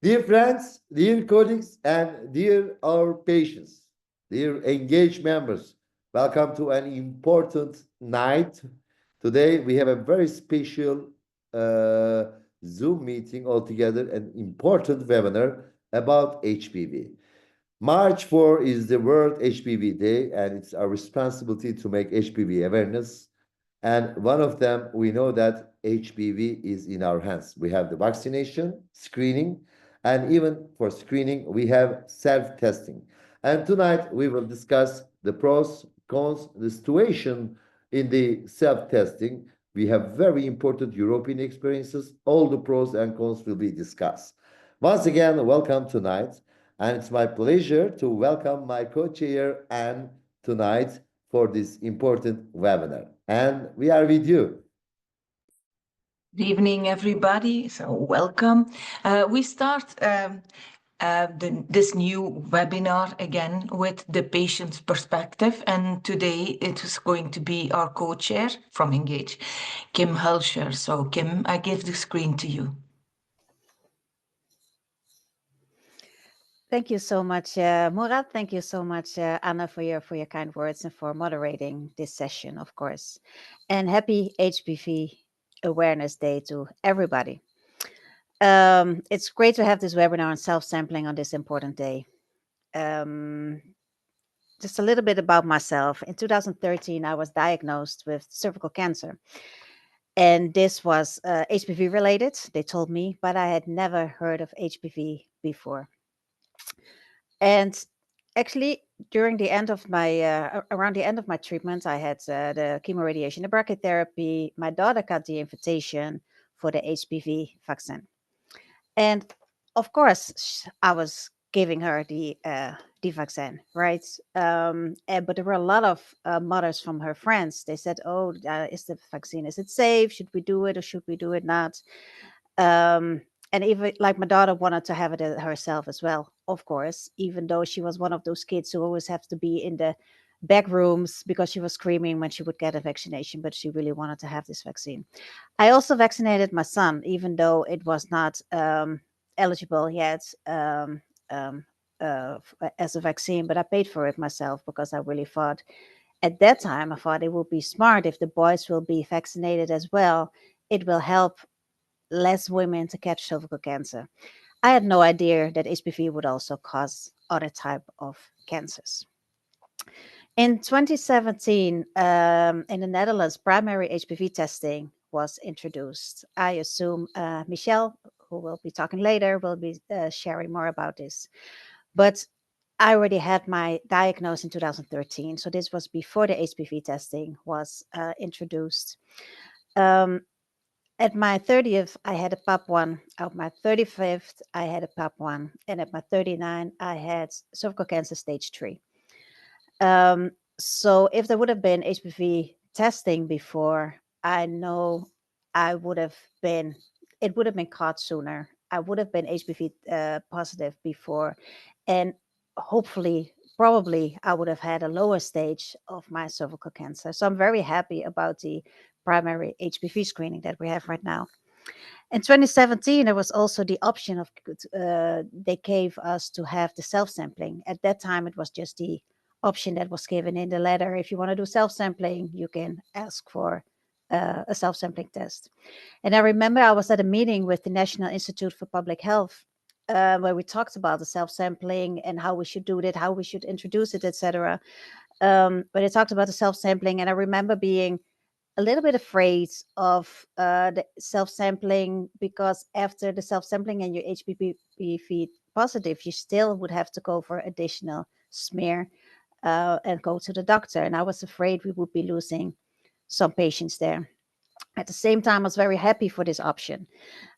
Dear friends, dear colleagues, and dear our patients, dear engaged members, welcome to an important night. Today we have a very special uh, Zoom meeting altogether, an important webinar about HPV. March 4 is the World HPV Day, and it's our responsibility to make HPV awareness. And one of them, we know that HPV is in our hands. We have the vaccination, screening, and even for screening, we have self-testing. And tonight we will discuss the pros, cons, the situation in the self-testing. We have very important European experiences. All the pros and cons will be discussed. Once again, welcome tonight. And it's my pleasure to welcome my co-chair Anne tonight for this important webinar. And we are with you. Good evening, everybody. So welcome. We start this new webinar again with the patient's perspective. And today it is going to be our co-chair from ENAGAGE, Kim Hulscher. So Kim, I give the screen to you. Thank you so much, Murat. Thank you so much, Anna, for your kind words and for moderating this session, of course. And happy HPV Awareness Day to everybody. It's great to have this webinar on self-sampling on this important day. Just a little bit about myself. In 2013, I was diagnosed with cervical cancer. And this was HPV related, they told me, but I had never heard of HPV before. And actually, during the end of my around the end of my treatment, I had the chemoradiation, the brachytherapy. My daughter got the invitation for the HPV vaccine, and of course, I was giving her the vaccine, right? But there were a lot of mothers from her friends. They said, "Oh, is the vaccine? Is it safe? Should we do it or should we do it not?" And even like my daughter wanted to have it herself as well, of course, even though she was one of those kids who always have to be in the back rooms because she was screaming when she would get a vaccination, but she really wanted to have this vaccine. I also vaccinated my son, even though it was not eligible yet um, as a vaccine, but I paid for it myself because I really thought at that time, I thought it would be smart if the boys will be vaccinated as well. It will help less women to catch cervical cancer. I had no idea that HPV would also cause other type of cancers. In 2017, in the Netherlands, primary HPV testing was introduced. I assume Michelle, who will be talking later, will be sharing more about this. But I already had my diagnosis in 2013, so this was before the HPV testing was introduced. At my 30th, I had a PAP1. At my 35th, I had a PAP1. And at my 39, I had cervical cancer stage 3. So if there would have been HPV testing before, I know I would have been, it would have been caught sooner. I would have been HPV positive before. And hopefully, probably, I would have had a lower stage of my cervical cancer. So I'm very happy about the primary HPV screening that we have right now. In 2017, there was also the option of they gave us to have the self-sampling. At that time, it was just the option that was given in the letter. If you want to do self-sampling, you can ask for a self-sampling test. And I remember I was at a meeting with the National Institute for Public Health where we talked about the self-sampling and how we should do it, how we should introduce it, etc. But they talked about the self-sampling, and I remember being a little bit afraid of the self-sampling because after the self-sampling and your HPV positive, you still would have to go for additional smear and go to the doctor. And I was afraid we would be losing some patients there. At the same time, I was very happy for this option.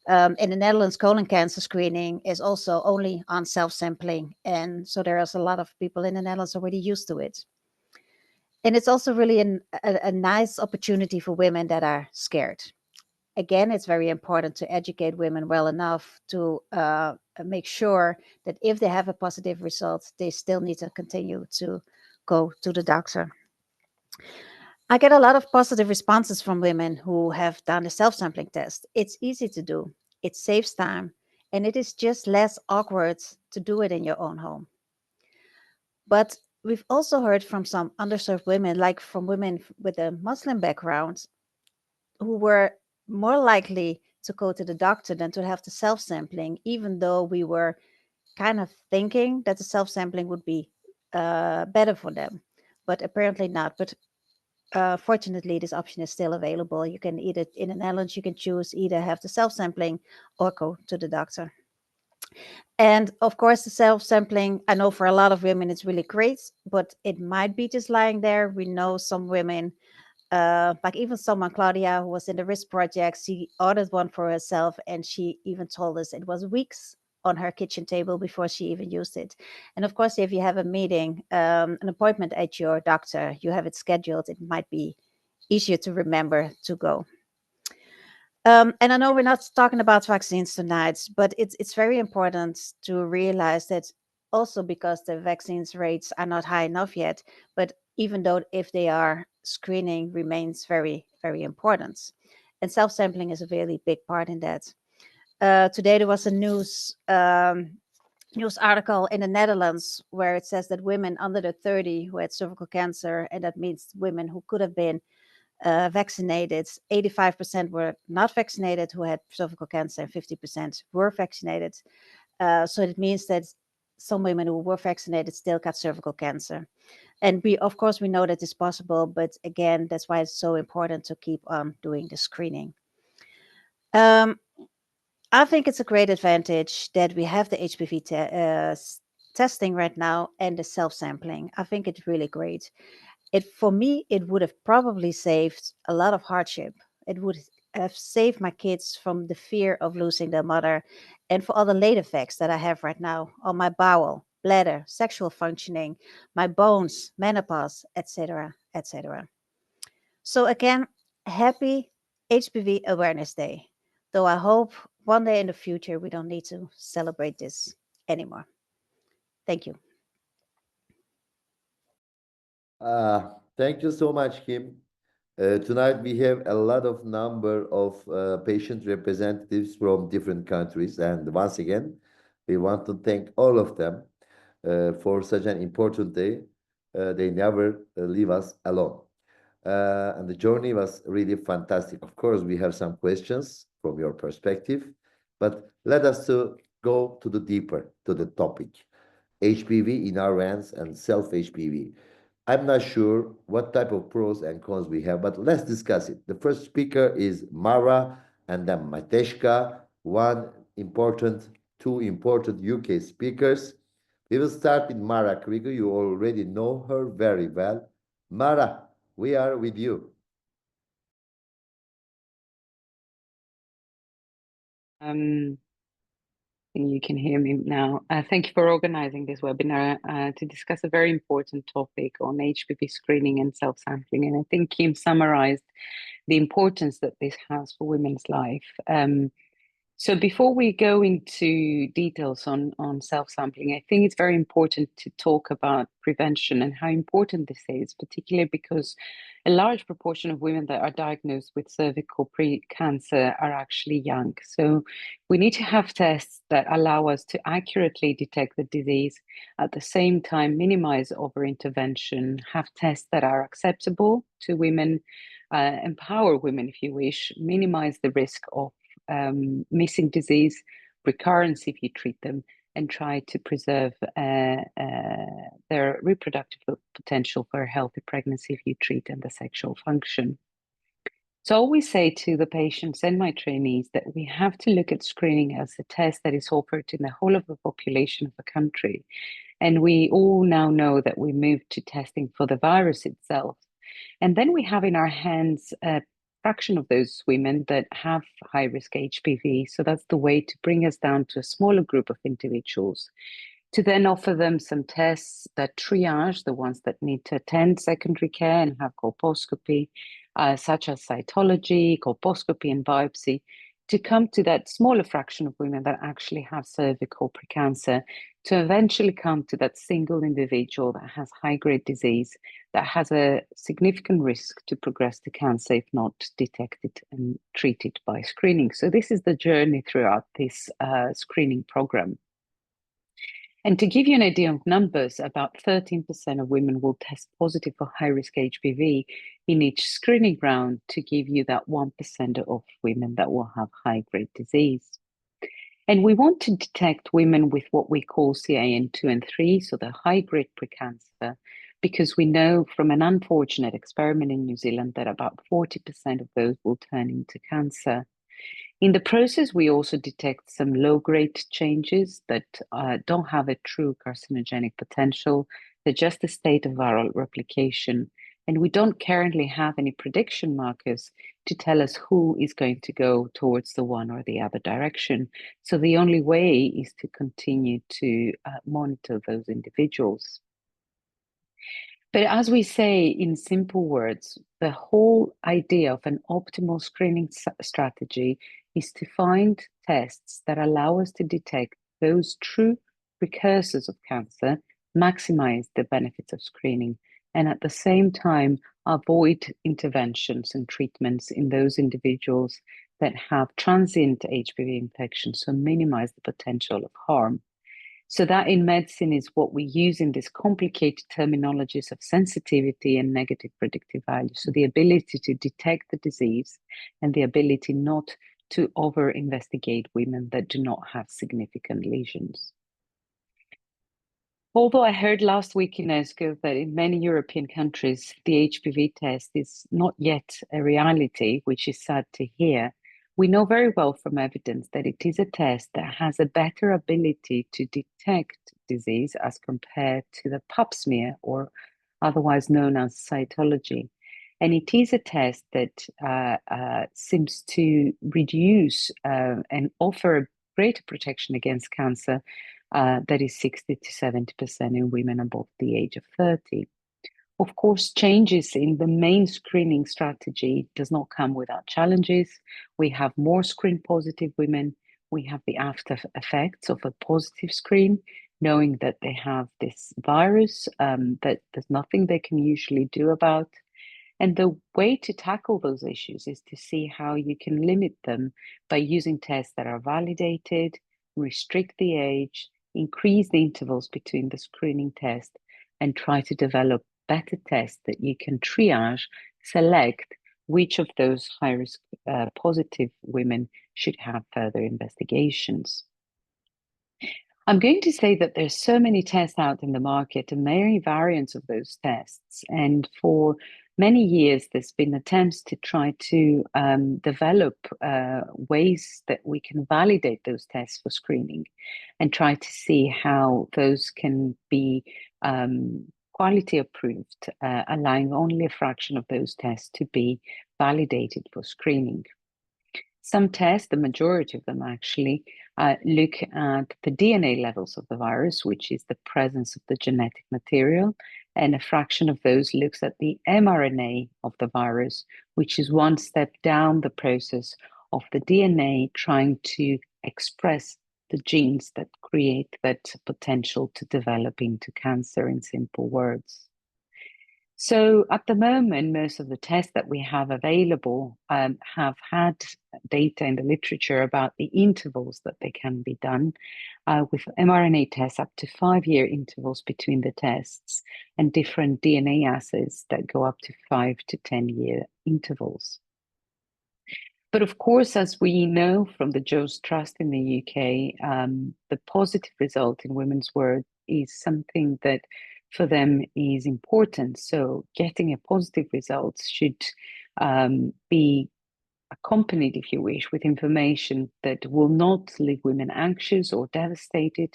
In the Netherlands, colon cancer screening is also only on self-sampling. And so there's a lot of people in the Netherlands already used to it. And it's also really a nice opportunity for women that are scared. Again, it's very important to educate women well enough to make sure that if they have a positive result, they still need to continue to go to the doctor. I get a lot of positive responses from women who have done the self-sampling test. It's easy to do. It saves time and it is just less awkward to do it in your own home. But we've also heard from some underserved women, like from women with a Muslim background, who were more likely to go to the doctor than to have the self-sampling, even though we were kind of thinking that the self-sampling would be better for them, but apparently not. But fortunately, this option is still available. You can either, in the Netherlands, you can choose either have the self-sampling or go to the doctor. And of course, the self-sampling, I know for a lot of women, it's really great, but it might be just lying there. We know some women, like even someone, Claudia, who was in the risk project, she ordered one for herself, and she even told us it was weeks on her kitchen table before she even used it. And of course, if you have a meeting, an appointment at your doctor, you have it scheduled, it might be easier to remember to go. And I know we're not talking about vaccines tonight, but it's very important to realize that also because the vaccines rates are not high enough yet, but even though if they are, screening remains very, very important. And self-sampling is a really big part in that. Today there was a news article in the Netherlands where it says that women under the 30 who had cervical cancer, and that means women who could have been vaccinated, 85% were not vaccinated who had cervical cancer, and 50% were vaccinated. So it means that some women who were vaccinated still got cervical cancer. And of course, we know that it's possible, but again, that's why it's so important to keep on doing the screening. I think it's a great advantage that we have the HPV testing right now and the self-sampling. I think it's really great. For me, it would have probably saved a lot of hardship. It would have saved my kids from the fear of losing their mother, and for all the late effects that I have right now on my bowel, bladder, sexual functioning, my bones, menopause, etc., etc. So again, happy HPV Awareness Day. Though I hope one day in the future we don't need to celebrate this anymore. Thank you. Thank you so much, Kim. Tonight we have a lot of number of patient representatives from different countries, and once again, we want to thank all of them for such an important day. They never leave us alone. And the journey was really fantastic. Of course, we have some questions from your perspective, but let us go to the deeper to the topic. HPV in our hands and self-HPV. I'm not sure what type of pros and cons we have, but let's discuss it. The first speaker is Mara and then Mateshka, two important UK speakers. We will start with Mara Krieger. You already know her very well. Mara, we are with you. You can hear me now. Thank you for organizing this webinar to discuss a very important topic on HPV screening and self-sampling. And I think Kim summarized the importance that this has for women's life. So before we go into details on self-sampling, I think it's very important to talk about prevention and how important this is, particularly because a large proportion of women that are diagnosed with cervical pre-cancer are actually young. So we need to have tests that allow us to accurately detect the disease, at the same time minimize over-intervention, have tests that are acceptable to women, empower women if you wish, minimize the risk of missing disease, recurrence if you treat them, and try to preserve their reproductive potential for a healthy pregnancy if you treat and the sexual function. So I always say to the patients and my trainees that we have to look at screening as a test that is offered in the whole of the population of the country. And we all now know that we moved to testing for the virus itself. And then we have in our hands a fraction of those women that have high-risk HPV. So that's the way to bring us down to a smaller group of individuals, to then offer them some tests that triage the ones that need to attend secondary care and have colposcopy, such as cytology, colposcopy, and biopsy, to come to that smaller fraction of women that actually have cervical precancer, to eventually come to that single individual that has high-grade disease, that has a significant risk to progress to cancer if not detected and treated by screening. So this is the journey throughout this screening program. And to give you an idea of numbers, about 13% of women will test positive for high-risk HPV in each screening round, to give you that 1% of women that will have high-grade disease. And we want to detect women with what we call CIN 2 and 3, so the high-grade precancer, because we know from an unfortunate experiment in New Zealand that about 40% of those will turn into cancer. In the process, we also detect some low-grade changes that don't have a true carcinogenic potential. They're just a state of viral replication. And we don't currently have any prediction markers to tell us who is going to go towards the one or the other direction. So the only way is to continue to monitor those individuals. But as we say in simple words, the whole idea of an optimal screening strategy is to find tests that allow us to detect those true precursors of cancer, maximize the benefits of screening, and at the same time avoid interventions and treatments in those individuals that have transient HPV infection, so minimize the potential of harm. So that in medicine is what we use in these complicated terminologies of sensitivity and negative predictive value. So the ability to detect the disease and the ability not to over-investigate women that do not have significant lesions. Although I heard last week in ESGO that in many European countries, the HPV test is not yet a reality, which is sad to hear, we know very well from evidence that it is a test that has a better ability to detect disease as compared to the pap smear, or otherwise known as cytology. And it is a test that seems to reduce and offer greater protection against cancer, that is 60 to 70% in women above the age of 30. Of course, changes in the main screening strategy does not come without challenges. We have more screen-positive women. We have the after effects of a positive screen, knowing that they have this virus that there's nothing they can usually do about. And the way to tackle those issues is to see how you can limit them by using tests that are validated, restrict the age, increase the intervals between the screening test, and try to develop better tests that you can triage, select which of those high-risk positive women should have further investigations. I'm going to say that there's so many tests out in the market and many variants of those tests. And for many years, there's been attempts to try to develop ways that we can validate those tests for screening and try to see how those can be quality approved, allowing only a fraction of those tests to be validated for screening. Some tests, the majority of them actually, look at the DNA levels of the virus, which is the presence of the genetic material, and a fraction of those looks at the mRNA of the virus, which is one step down the process of the DNA trying to express the genes that create that potential to develop into cancer, in simple words. So at the moment, most of the tests that we have available have had data in the literature about the intervals that they can be done, with mRNA tests up to 5-year intervals between the tests, and different DNA assays that go up to 5 to 10-year intervals. But of course, as we know from the Joe's Trust in the UK, the positive result in Women's World is something that for them is important. So getting a positive result should be accompanied, if you wish, with information that will not leave women anxious or devastated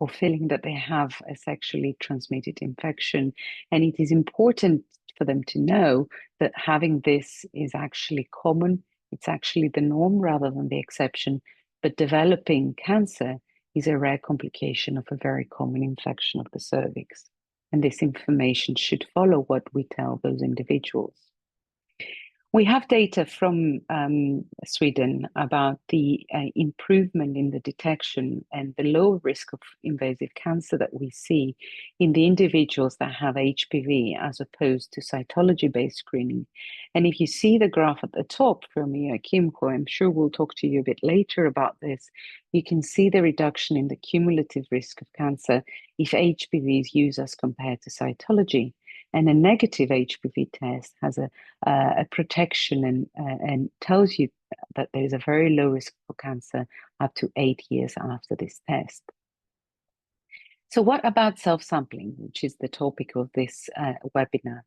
or feeling that they have a sexually transmitted infection. And it is important for them to know that having this is actually common. It's actually the norm rather than the exception. But developing cancer is a rare complication of a very common infection of the cervix. And this information should follow what we tell those individuals. We have data from Sweden about the improvement in the detection and the low risk of invasive cancer that we see in the individuals that have HPV as opposed to cytology-based screening. And if you see the graph at the top from Kim, who I'm sure we'll talk to you a bit later about this, you can see the reduction in the cumulative risk of cancer if HPV is used as compared to cytology. And a negative HPV test has a protection and tells you that there is a very low risk for cancer up to 8 years after this test. So what about self-sampling, which is the topic of this webinar?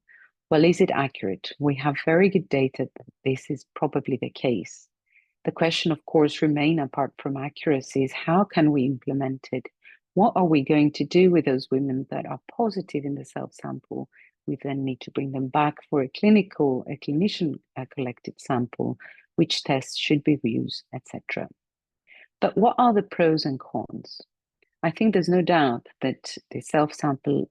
Well, is it accurate? We have very good data that this is probably the case. The question, of course, remains, apart from accuracy, is how can we implement it? What are we going to do with those women that are positive in the self-sample? We then need to bring them back for a clinician collected sample, which tests should be used, etc. But what are the pros and cons? I think there's no doubt that the sampling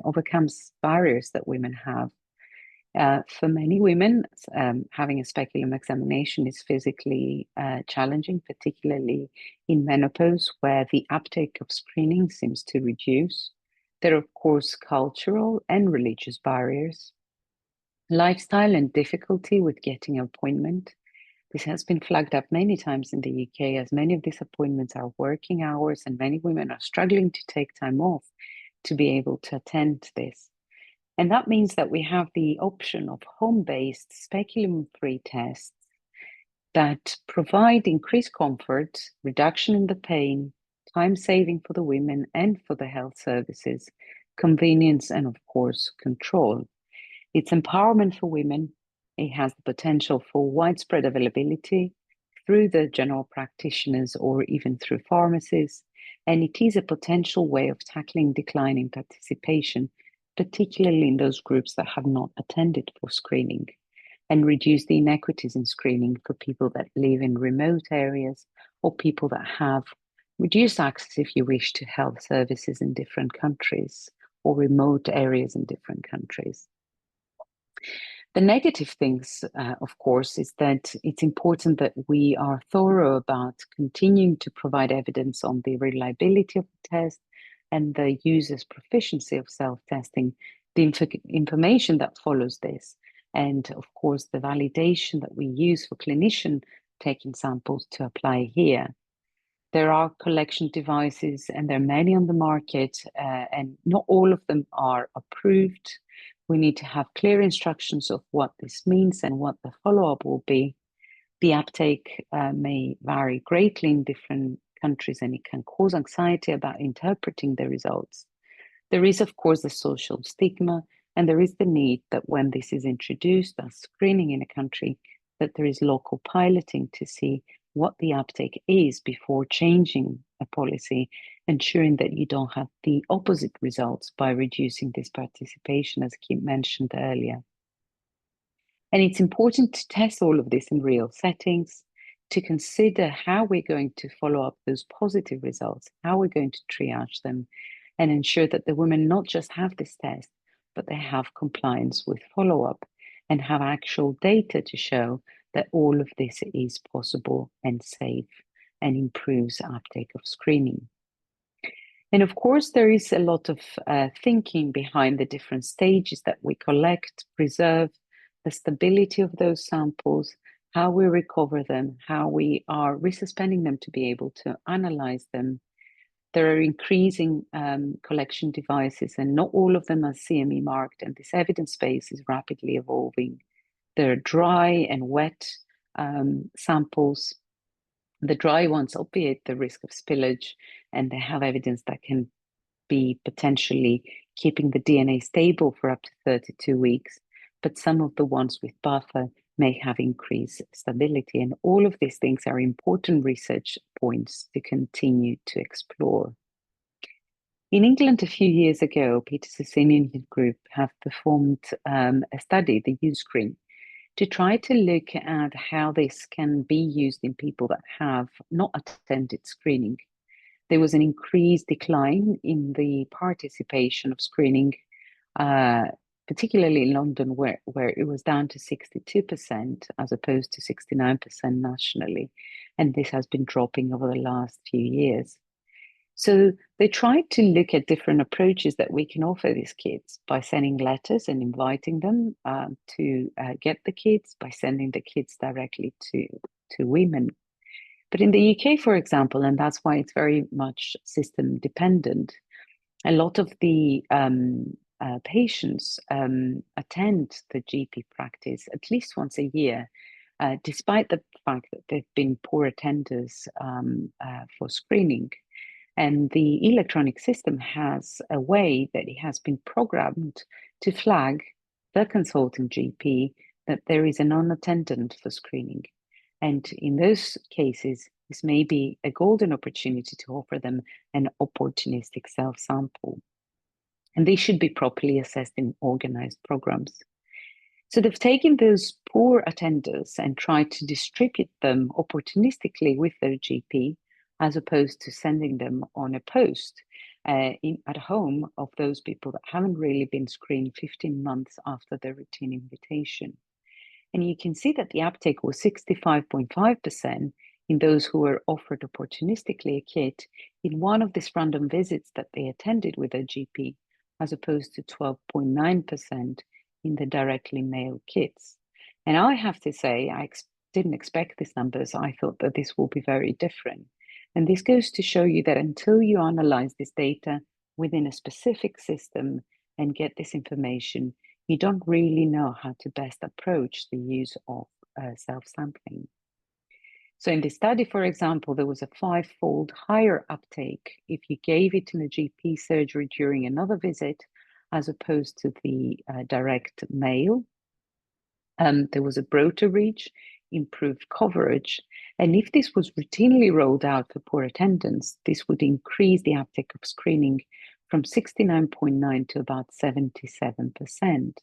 overcomes barriers that women have. For many women, having a speculum examination is physically challenging, particularly in menopause, where the uptake of screening seems to reduce. There are, of course, cultural and religious barriers, lifestyle and difficulty with getting an appointment. This has been flagged up many times in the UK, as many of these appointments are working hours and many women are struggling to take time off to be able to attend this. And that means that we have the option of home-based speculum-free tests that provide increased comfort, reduction in the pain, time saving for the women and for the health services, convenience, and of course, control. It's empowerment for women. It has the potential for widespread availability through the general practitioners or even through pharmacies. And it is a potential way of tackling declining participation, particularly in those groups that have not attended for screening, and reduce the inequities in screening for people that live in remote areas or people that have reduced access, if you wish, to health services in different countries or remote areas in different countries. The negative things, of course, is that it's important that we are thorough about continuing to provide evidence on the reliability of the test and the user's proficiency of self-testing, the information that follows this, and of course, the validation that we use for clinician taking samples to apply here. There are collection devices, and there are many on the market, and not all of them are approved. We need to have clear instructions of what this means and what the follow-up will be. The uptake may vary greatly in different countries, and it can cause anxiety about interpreting the results. There is, of course, the social stigma, and there is the need that when this is introduced as screening in a country, that there is local piloting to see what the uptake is before changing a policy, ensuring that you don't have the opposite results by reducing this participation, as Kim mentioned earlier. And it's important to test all of this in real settings, to consider how we're going to follow up those positive results, how we're going to triage them, and ensure that the women not just have this test, but they have compliance with follow-up and have actual data to show that all of this is possible and safe and improves uptake of screening. And of course, there is a lot of thinking behind the different stages that we collect, preserve, the stability of those samples, how we recover them, how we are resuspending them to be able to analyze them. There are increasing collection devices, and not all of them are CME marked, and this evidence base is rapidly evolving. There are dry and wet samples. The dry ones obviate the risk of spillage, and they have evidence that can be potentially keeping the DNA stable for up to 32 weeks. But some of the ones with buffer may have increased stability. And all of these things are important research points to continue to explore. In England, a few years ago, Peter Sassinian group have performed a study, the U-Screen, to try to look at how this can be used in people that have not attended screening. There was an increased decline in the participation of screening particularly in London, where it was down to 62% as opposed to 69% nationally. And this has been dropping over the last few years. So they tried to look at different approaches that we can offer these kids by sending letters and inviting them to get the kids, by sending the kids directly to women. But in the UK, for example, and that's why it's very much system dependent, a lot of the patients attend the GP practice at least once a year, despite the fact that they've been poor attenders for screening. And the electronic system has a way that it has been programmed to flag the consulting GP that there is a non-attendant for screening. And in those cases, this may be a golden opportunity to offer them an opportunistic self-sample. And they should be properly assessed in organized programs. So they've taken those poor attenders and tried to distribute them opportunistically with their GP, as opposed to sending them on a post at home of those people that haven't really been screened 15 months after their routine invitation. And you can see that the uptake was 65.5% in those who were offered opportunistically a kit in one of these random visits that they attended with their GP, as opposed to 12.9% in the directly mailed kits. And I have to say, I didn't expect these numbers. I thought that this will be very different. And this goes to show you that until you analyze this data within a specific system and get this information, you don't really know how to best approach the use of self-sampling. So in this study, for example, there was a 5-fold higher uptake if you gave it in a GP surgery during another visit, as opposed to the direct mail. There was a broader reach, improved coverage, and if this was routinely rolled out for poor attendance, this would increase the uptake of screening from 69.9% to about 77%.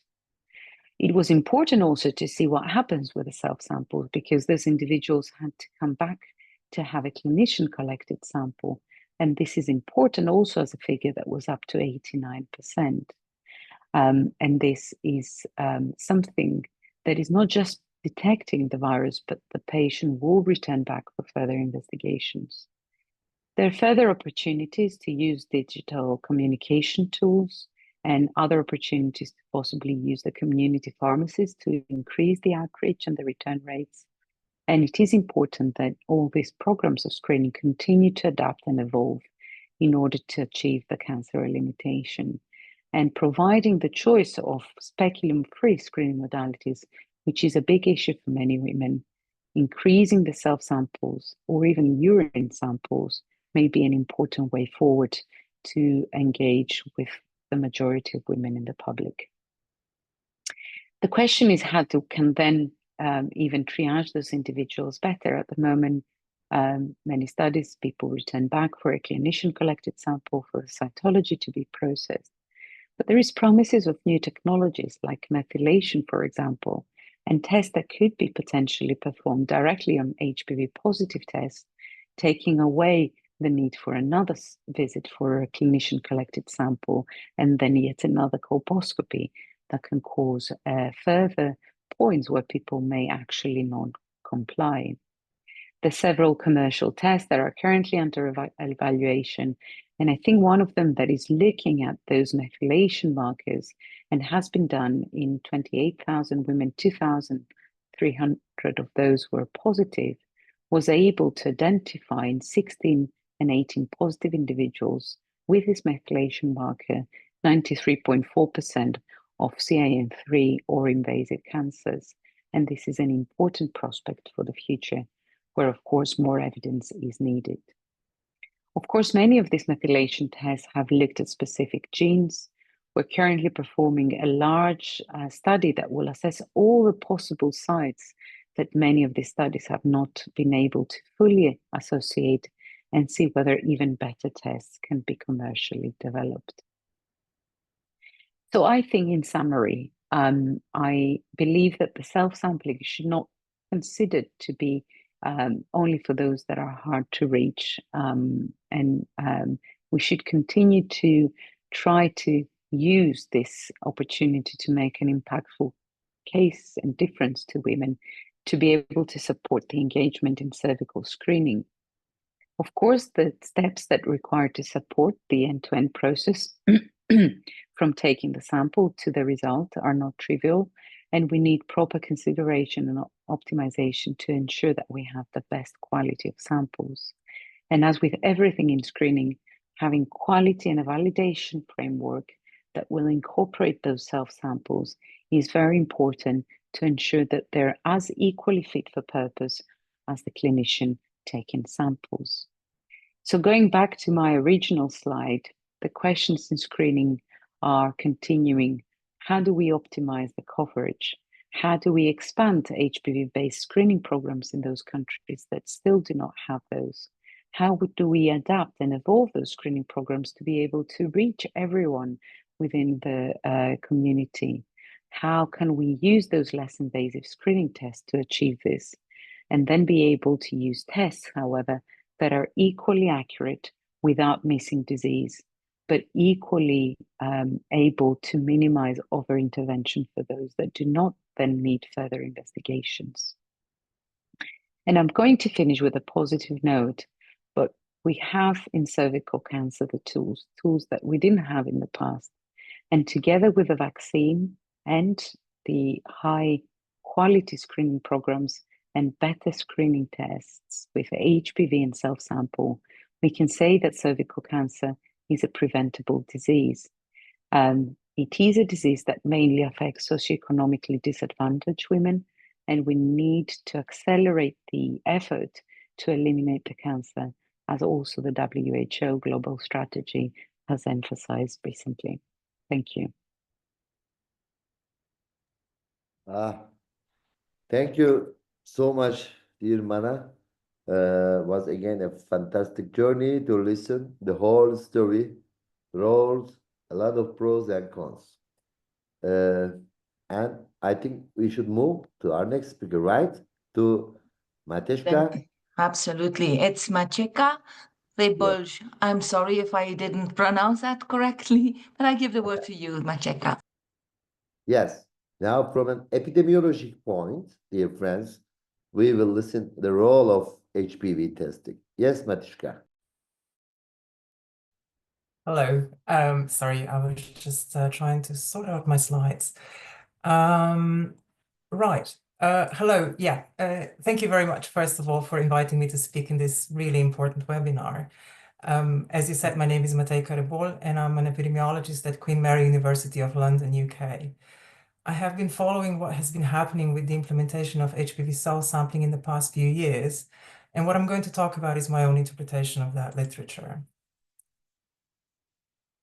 It was important also to see what happens with the self-samples, because those individuals had to come back to have a clinician-collected sample. And this is important also as a figure that was up to 89%. And this is something that is not just detecting the virus, but the patient will return back for further investigations. There are further opportunities to use digital communication tools and other opportunities to possibly use the community pharmacies to increase the outreach and the return rates. And it is important that all these programs of screening continue to adapt and evolve in order to achieve the cancer limitation. And providing the choice of speculum-free screening modalities, which is a big issue for many women, increasing the self-samples or even urine samples may be an important way forward to engage with the majority of women in the public. The question is how to can then even triage those individuals better. At the moment, many studies, people return back for a clinician-collected sample for cytology to be processed. But there is promises of new technologies like methylation, for example, and tests that could be potentially performed directly on HPV-positive tests, taking away the need for another visit for a clinician-collected sample and then yet another colposcopy that can cause further points where people may actually not comply. There's several commercial tests that are currently under evaluation, and I think one of them that is looking at those methylation markers and has been done in 28,000 women, 2,300 of those were positive, was able to identify in 16 and 18 positive individuals with this methylation marker 93.4% of CIN3 or invasive cancers. And this is an important prospect for the future, where, of course, more evidence is needed. Of course, many of these methylation tests have looked at specific genes. We're currently performing a large study that will assess all the possible sites that many of these studies have not been able to fully associate, and see whether even better tests can be commercially developed. So I think, in summary, I believe that the self-sampling should not considered to be only for those that are hard to reach, and we should continue to try to use this opportunity to make an impactful case and difference to women to be able to support the engagement in cervical screening. Of course, the steps that require to support the end-to-end process from taking the sample to the result are not trivial, and we need proper consideration and optimization to ensure that we have the best quality of samples. And as with everything in screening, having quality and a validation framework that will incorporate those self-samples is very important to ensure that they're as equally fit for purpose as the clinician taking samples. So going back to my original slide, the questions in screening are continuing. How do we optimize the coverage? How do we expand HPV-based screening programs in those countries that still do not have those? How do we adapt and evolve those screening programs to be able to reach everyone within the community? How can we use those less invasive screening tests to achieve this? And then be able to use tests, however, that are equally accurate without missing disease, but equally able to minimize over-intervention for those that do not then need further investigations. And I'm going to finish with a positive note, but we have in cervical cancer the tools that we didn't have in the past. And together with the vaccine and the high quality screening programs and better screening tests with HPV and self-sample, we can say that cervical cancer is a preventable disease. It is a disease that mainly affects socioeconomically disadvantaged women, and we need to accelerate the effort to eliminate the cancer, as also the WHO global strategy has emphasized recently. Thank you. Thank you so much, dear Mana. Was again a fantastic journey to listen the whole story, roles, a lot of pros and cons. And I think we should move to our next speaker, right? To Mateshka. Absolutely. It's Macieka Rebolj. I'm sorry if I didn't pronounce that correctly, but I give the word to you, Macieka. Yes. Now, from an epidemiologic point, dear friends, we will listen the role of HPV testing. Yes, Matishka. Hello. Sorry, I was just trying to sort out my slides. Right. Hello. Yeah. Thank you very much, first of all, for inviting me to speak in this really important webinar. As you said, my name is Matejka Rebol, and I'm an epidemiologist at Queen Mary University of London, UK. I have been following what has been happening with the implementation of HPV cell sampling in the past few years, and what I'm going to talk about is my own interpretation of that literature.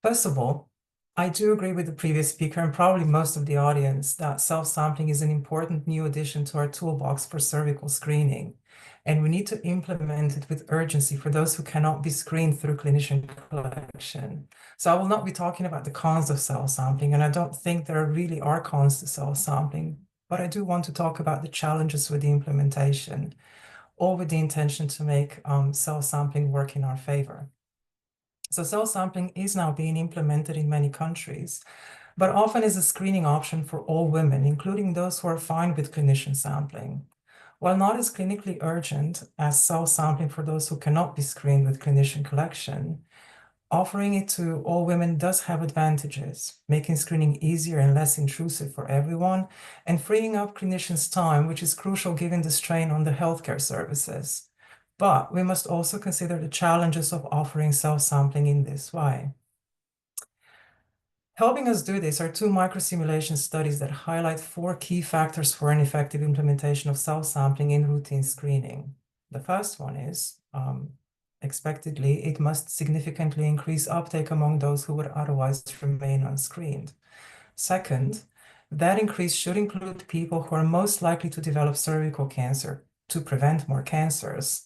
First of all, I do agree with the previous speaker and probably most of the audience that self-sampling is an important new addition to our toolbox for cervical screening, and we need to implement it with urgency for those who cannot be screened through clinician collection. So I will not be talking about the cons of self-sampling, and I don't think there really are cons to self-sampling, but I do want to talk about the challenges with the implementation, all with the intention to make self-sampling work in our favor. So self-sampling is now being implemented in many countries, but often is a screening option for all women, including those who are fine with clinician sampling. While not as clinically urgent as self-sampling for those who cannot be screened with clinician collection, offering it to all women does have advantages, making screening easier and less intrusive for everyone, and freeing up clinicians' time, which is crucial given the strain on the healthcare services. But we must also consider the challenges of offering self-sampling in this way. Helping us do this are two microsimulation studies that highlight 4 key factors for an effective implementation of self-sampling in routine screening. The first one is, expectedly, it must significantly increase uptake among those who would otherwise remain unscreened. Second, that increase should include people who are most likely to develop cervical cancer to prevent more cancers.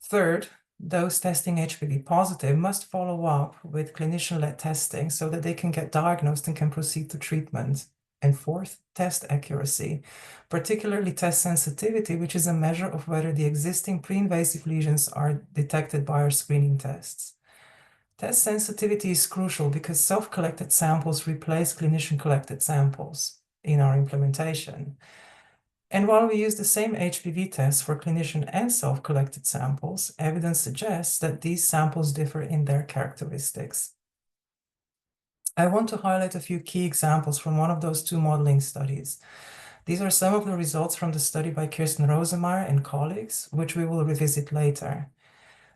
Third, those testing HPV positive must follow up with clinician-led testing so that they can get diagnosed and can proceed to treatment. And fourth, test accuracy, particularly test sensitivity, which is a measure of whether the existing pre-invasive lesions are detected by our screening tests. Test sensitivity is crucial because self-collected samples replace clinician-collected samples in our implementation. And while we use the same HPV tests for clinician and self-collected samples, evidence suggests that these samples differ in their characteristics. I want to highlight a few key examples from one of those two modeling studies. These are some of the results from the study by Kirsten Rosemeyer and colleagues, which we will revisit later.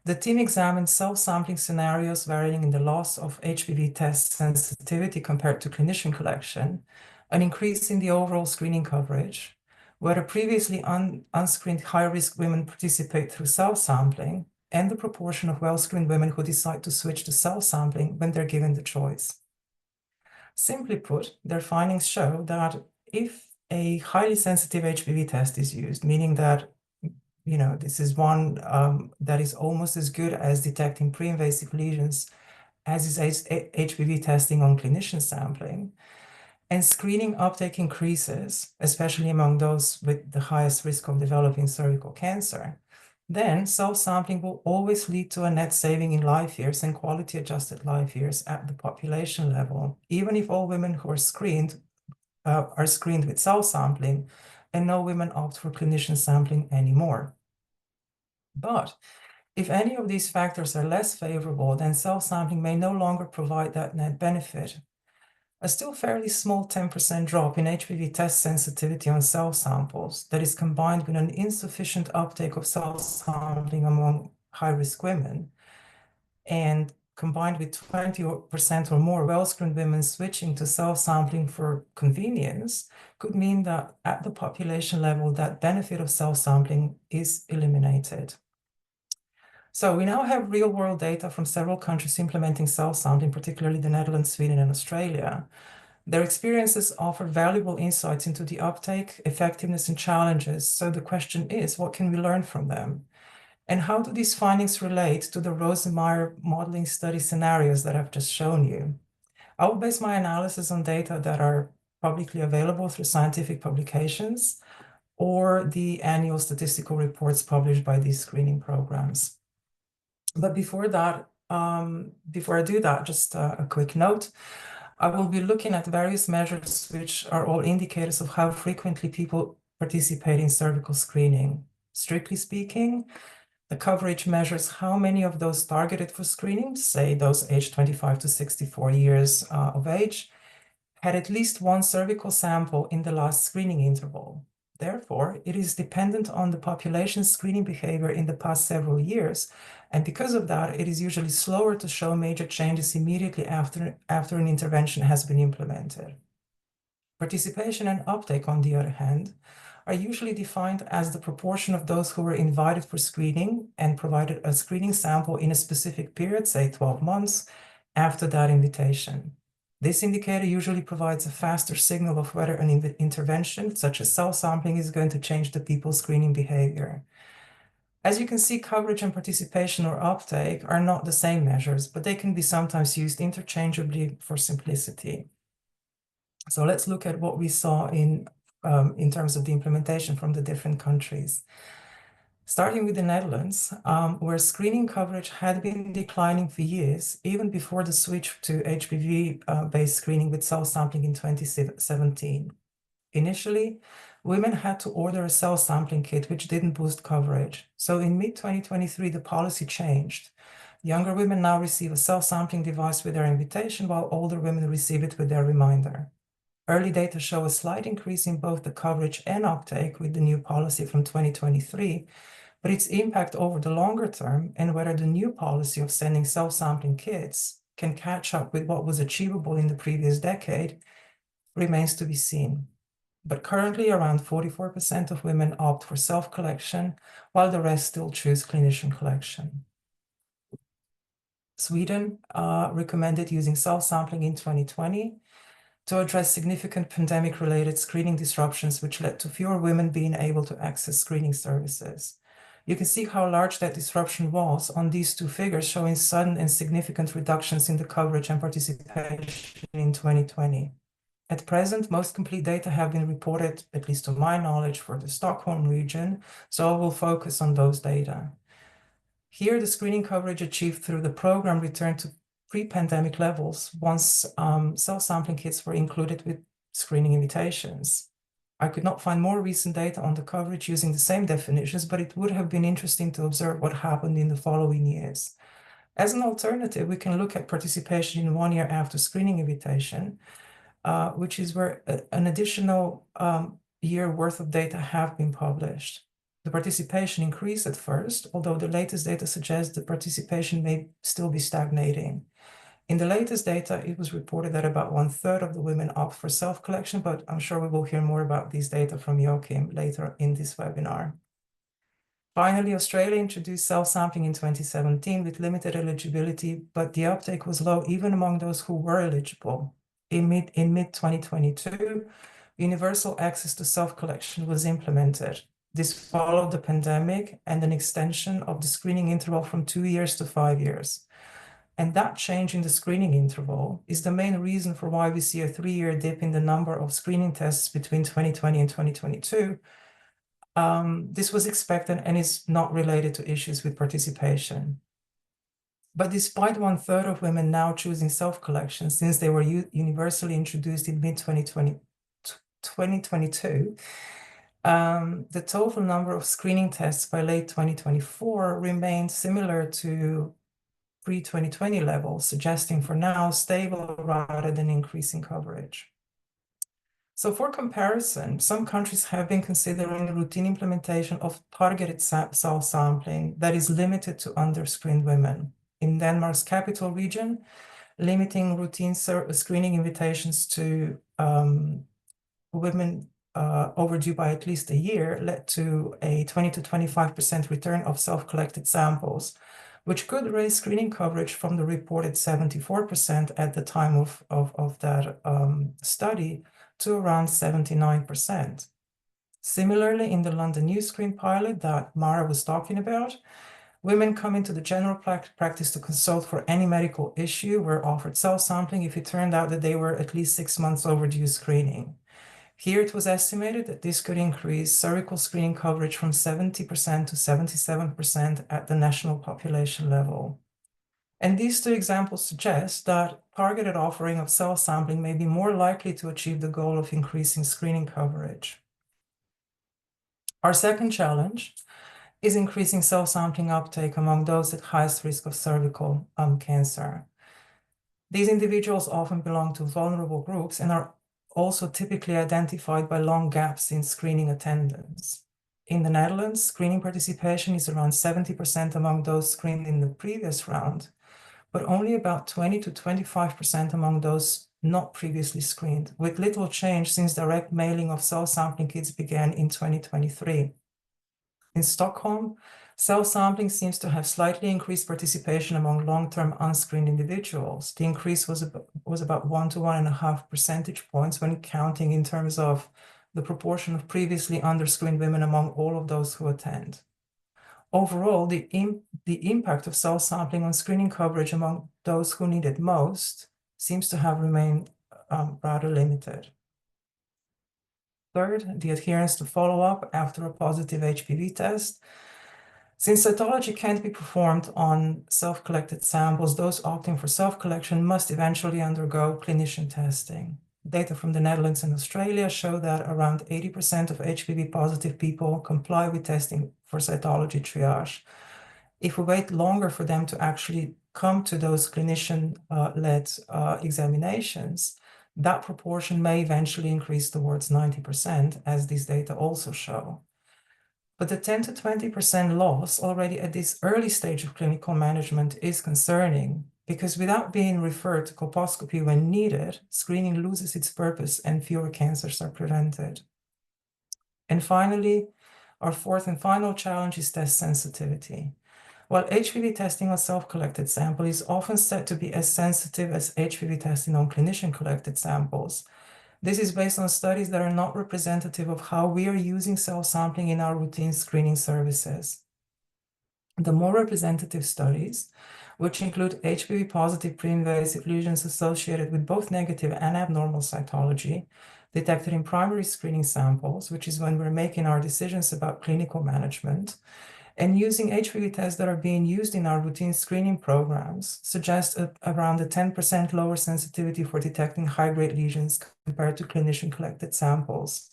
The team examined self-sampling scenarios varying in the loss of HPV test sensitivity compared to clinician collection, an increase in the overall screening coverage, whether previously unscreened high-risk women participate through self-sampling, and the proportion of well-screened women who decide to switch to self-sampling when they're given the choice. Simply put, their findings show that if a highly sensitive HPV test is used, meaning that this is one that is almost as good as detecting pre-invasive lesions as is HPV testing on clinician sampling, and screening uptake increases, especially among those with the highest risk of developing cervical cancer, then self-sampling will always lead to a net saving in life years and quality-adjusted life years at the population level, even if all women who are screened with self-sampling and no women opt for clinician sampling anymore. But if any of these factors are less favorable, then self-sampling may no longer provide that net benefit. A still fairly small 10% drop in HPV test sensitivity on self-samples that is combined with an insufficient uptake of self-sampling among high-risk women, and combined with 20% or more well-screened women switching to self-sampling for convenience, could mean that at the population level, that benefit of self-sampling is eliminated. So we now have real-world data from several countries implementing self-sampling, particularly the Netherlands, Sweden, and Australia. Their experiences offer valuable insights into the uptake, effectiveness, and challenges. So the question is, what can we learn from them? And how do these findings relate to the Rosemeyer modeling study scenarios that I've just shown you? I will base my analysis on data that are publicly available through scientific publications or the annual statistical reports published by these screening programs. But before I do that, just a quick note. I will be looking at various measures which are all indicators of how frequently people participate in cervical screening. Strictly speaking, the coverage measures how many of those targeted for screening, say those aged 25 to 64 years of age, had at least one cervical sample in the last screening interval. Therefore, it is dependent on the population's screening behavior in the past several years, and because of that, it is usually slower to show major changes immediately after an intervention has been implemented. Participation and uptake, on the other hand, are usually defined as the proportion of those who were invited for screening and provided a screening sample in a specific period, say 12 months, after that invitation. This indicator usually provides a faster signal of whether an intervention, such as self-sampling, is going to change the people's screening behavior. As you can see, coverage and participation or uptake are not the same measures, but they can be sometimes used interchangeably for simplicity. So let's look at what we saw in terms of the implementation from the different countries. Starting with the Netherlands, where screening coverage had been declining for years, even before the switch to HPV-based screening with self-sampling in 2017. Initially, women had to order a self-sampling kit, which didn't boost coverage. So in mid-2023, the policy changed. Younger women now receive a self-sampling device with their invitation, while older women receive it with their reminder. Early data show a slight increase in both the coverage and uptake with the new policy from 2023, but its impact over the longer term and whether the new policy of sending self-sampling kits can catch up with what was achievable in the previous decade remains to be seen. But currently, around 44% of women opt for self-collection, while the rest still choose clinician collection. Sweden recommended using self-sampling in 2020 to address significant pandemic-related screening disruptions, which led to fewer women being able to access screening services. You can see how large that disruption was on these two figures, showing sudden and significant reductions in the coverage and participation in 2020. At present, most complete data have been reported, at least to my knowledge, for the Stockholm region, so I will focus on those data. Here, the screening coverage achieved through the program returned to pre-pandemic levels once self-sampling kits were included with screening invitations. I could not find more recent data on the coverage using the same definitions, but it would have been interesting to observe what happened in the following years. As an alternative, we can look at participation in 1 year after screening invitation, which is where an additional year worth of data have been published. The participation increased at first, although the latest data suggests the participation may still be stagnating. In the latest data, it was reported that about 1/3 of the women opt for self-collection, but I'm sure we will hear more about these data from Joachim later in this webinar. Finally, Australia introduced self-sampling in 2017 with limited eligibility, but the uptake was low even among those who were eligible. In mid-2022, universal access to self-collection was implemented. This followed the pandemic and an extension of the screening interval from 2 years to 5 years. And that change in the screening interval is the main reason for why we see a 3-year dip in the number of screening tests between 2020 and 2022. This was expected and is not related to issues with participation. But despite 1/3 of women now choosing self-collection since they were universally introduced in mid-2022, the total number of screening tests by late 2024 remained similar to pre-2020 levels, suggesting for now stable rather than increasing coverage. So for comparison, some countries have been considering the routine implementation of targeted self-sampling that is limited to under-screened women. In Denmark's capital region, limiting routine screening invitations to women overdue by at least a year led to a 20 to 25% return of self-collected samples, which could raise screening coverage from the reported 74% at the time of that study to around 79%. Similarly, in the London New Screen pilot that Mara was talking about, women coming to the general practice to consult for any medical issue were offered self-sampling if it turned out that they were at least 6 months overdue screening. Here it was estimated that this could increase cervical screening coverage from 70% to 77% at the national population level. And these two examples suggest that targeted offering of self-sampling may be more likely to achieve the goal of increasing screening coverage. Our second challenge is increasing self-sampling uptake among those at highest risk of cervical cancer. These individuals often belong to vulnerable groups and are also typically identified by long gaps in screening attendance. In the Netherlands, screening participation is around 70% among those screened in the previous round, but only about 20 to 25% among those not previously screened, with little change since direct mailing of self-sampling kits began in 2023. In Stockholm, self-sampling seems to have slightly increased participation among long-term unscreened individuals. The increase was about 1 to 1.5 percentage points when counting in terms of the proportion of previously underscreened women among all of those who attend. Overall, the impact of self-sampling on screening coverage among those who need it most seems to have remained rather limited. Third, the adherence to follow-up after a positive HPV test. Since cytology can't be performed on self-collected samples, those opting for self-collection must eventually undergo clinician testing. Data from the Netherlands and Australia show that around 80% of HPV-positive people comply with testing for cytology triage. If we wait longer for them to actually come to those clinician-led examinations, that proportion may eventually increase towards 90%, as these data also show. But the 10 to 20% loss already at this early stage of clinical management is concerning, because without being referred to colposcopy when needed, screening loses its purpose and fewer cancers are prevented. And finally, our fourth and final challenge is test sensitivity. While HPV testing on self-collected sample is often said to be as sensitive as HPV testing on clinician-collected samples, this is based on studies that are not representative of how we are using self-sampling in our routine screening services. The more representative studies, which include HPV-positive pre-invasive lesions associated with both negative and abnormal cytology, detected in primary screening samples, which is when we're making our decisions about clinical management, And using HPV tests that are being used in our routine screening programs suggests around a 10% lower sensitivity for detecting high-grade lesions compared to clinician-collected samples,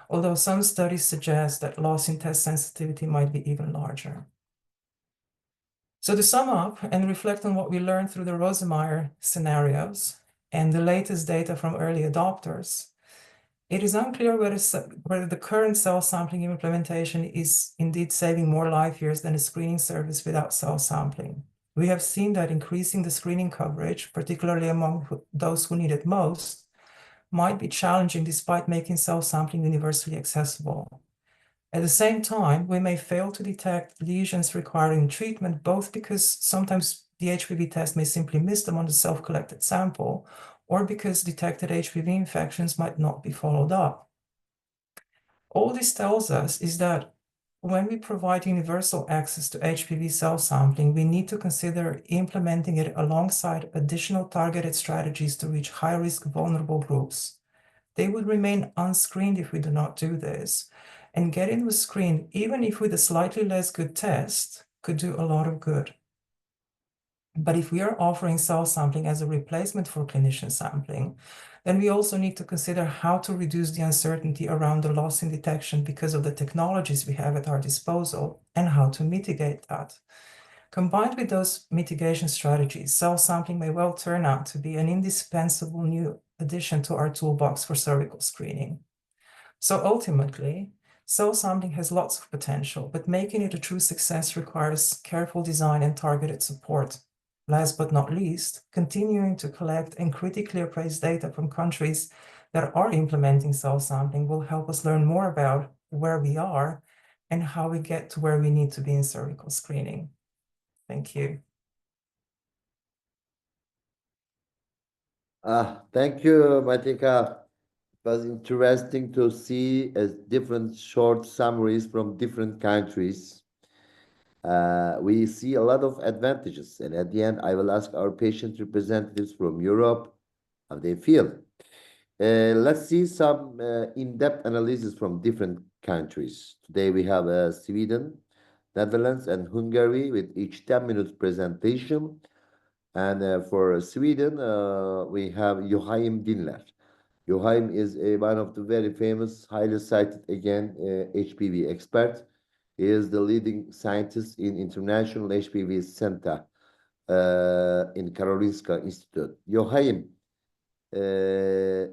although some studies suggest that loss in test sensitivity might be even larger. So to sum up and reflect on what we learned through the Rosemeyer scenarios and the latest data from early adopters, it is unclear whether the current cell sampling implementation is indeed saving more life years than a screening service without cell sampling. We have seen that increasing the screening coverage, particularly among those who need it most, might be challenging despite making cell sampling universally accessible. At the same time, we may fail to detect lesions requiring treatment, both because sometimes the HPV test may simply miss them on the self-collected sample, or because detected HPV infections might not be followed up. All this tells us is that when we provide universal access to HPV cell sampling, we need to consider implementing it alongside additional targeted strategies to reach high-risk vulnerable groups. They would remain unscreened if we do not do this, and getting them screened, even if with a slightly less good test, could do a lot of good. But if we are offering cell sampling as a replacement for clinician sampling, then we also need to consider how to reduce the uncertainty around the loss in detection because of the technologies we have at our disposal and how to mitigate that. Combined with those mitigation strategies, cell sampling may well turn out to be an indispensable new addition to our toolbox for cervical screening. So ultimately, cell sampling has lots of potential, but making it a true success requires careful design and targeted support. Last but not least, continuing to collect and critically appraise data from countries that are implementing cell sampling will help us learn more about where we are and how we get to where we need to be in cervical screening. Thank you. Thank you, Matika. It was interesting to see different short summaries from different countries. We see a lot of advantages, and at the end, I will ask our patient representatives from Europe how they feel. Let's see some in-depth analysis from different countries. Today we have Sweden, Netherlands, and Hungary with each 10 minutes presentation. And for Sweden, we have Joachim Dinler. Joachim is one of the very famous, highly cited again, HPV expert. He is the leading scientist in International HPV Center in Karolinska Institute. Joachim,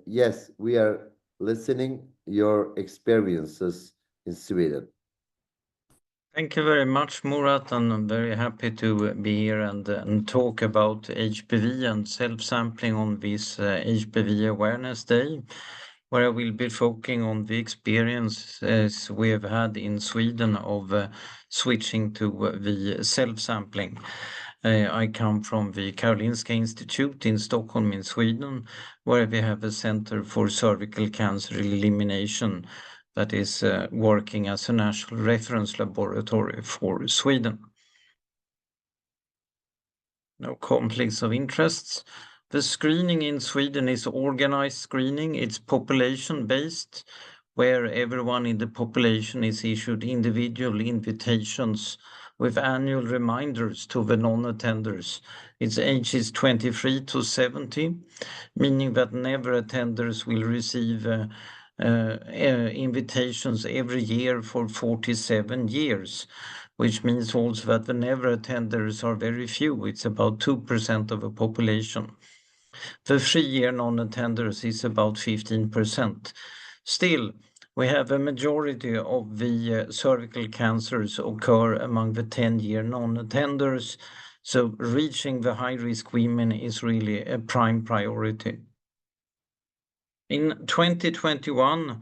yes, we are listening your experiences in Sweden. Thank you very much, Murat, and I'm very happy to be here and talk about HPV and self-sampling on this HPV Awareness Day, where I will be focusing on the experiences we have had in Sweden of switching to the self-sampling. I come from the Karolinska Institute in Stockholm in Sweden, where we have a Center for Cervical Cancer Elimination that is working as a national reference laboratory for Sweden. No conflicts of interests. The screening in Sweden is organized screening. It's population-based, where everyone in the population is issued individual invitations with annual reminders to the non-attenders. Its age is 23 to 70, meaning that never attenders will receive invitations every year for 47 years, which means also that the never attenders are very few. It's about 2% of the population. The 3-year non-attenders is about 15%. Still, we have a majority of the cervical cancers occur among the 10-year non-attenders, so reaching the high-risk women is really a prime priority. In 2021,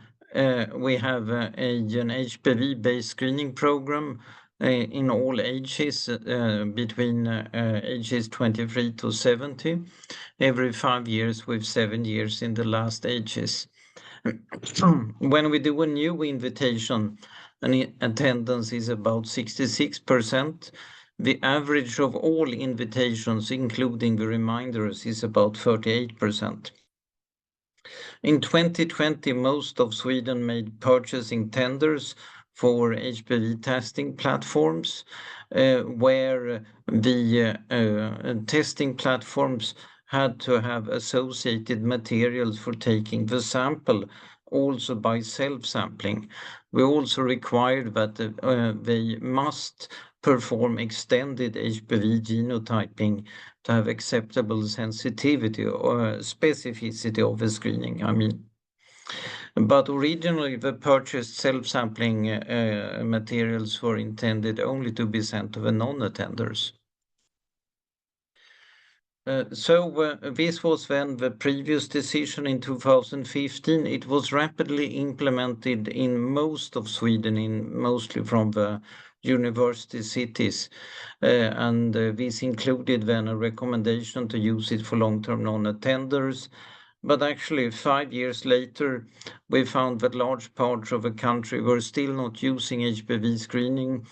we have an HPV-based screening program in all ages between ages 23 to 70, every 5 years with 7 years in the last ages. When we do a new invitation, attendance is about 66%. The average of all invitations, including the reminders, is about 38%. In 2020, most of Sweden made purchasing tenders for HPV testing platforms, where the testing platforms had to have associated materials for taking the sample, also by self-sampling. We also required that they must perform extended HPV genotyping to have acceptable sensitivity or specificity of the screening, I mean. But originally, the purchased self-sampling materials were intended only to be sent to the non-attenders. So this was then the previous decision in 2015. It was rapidly implemented in most of Sweden, mostly from the university cities. And this included then a recommendation to use it for long-term non-attenders. But actually, 5 years later, we found that large parts of the country were still not using HPV screening,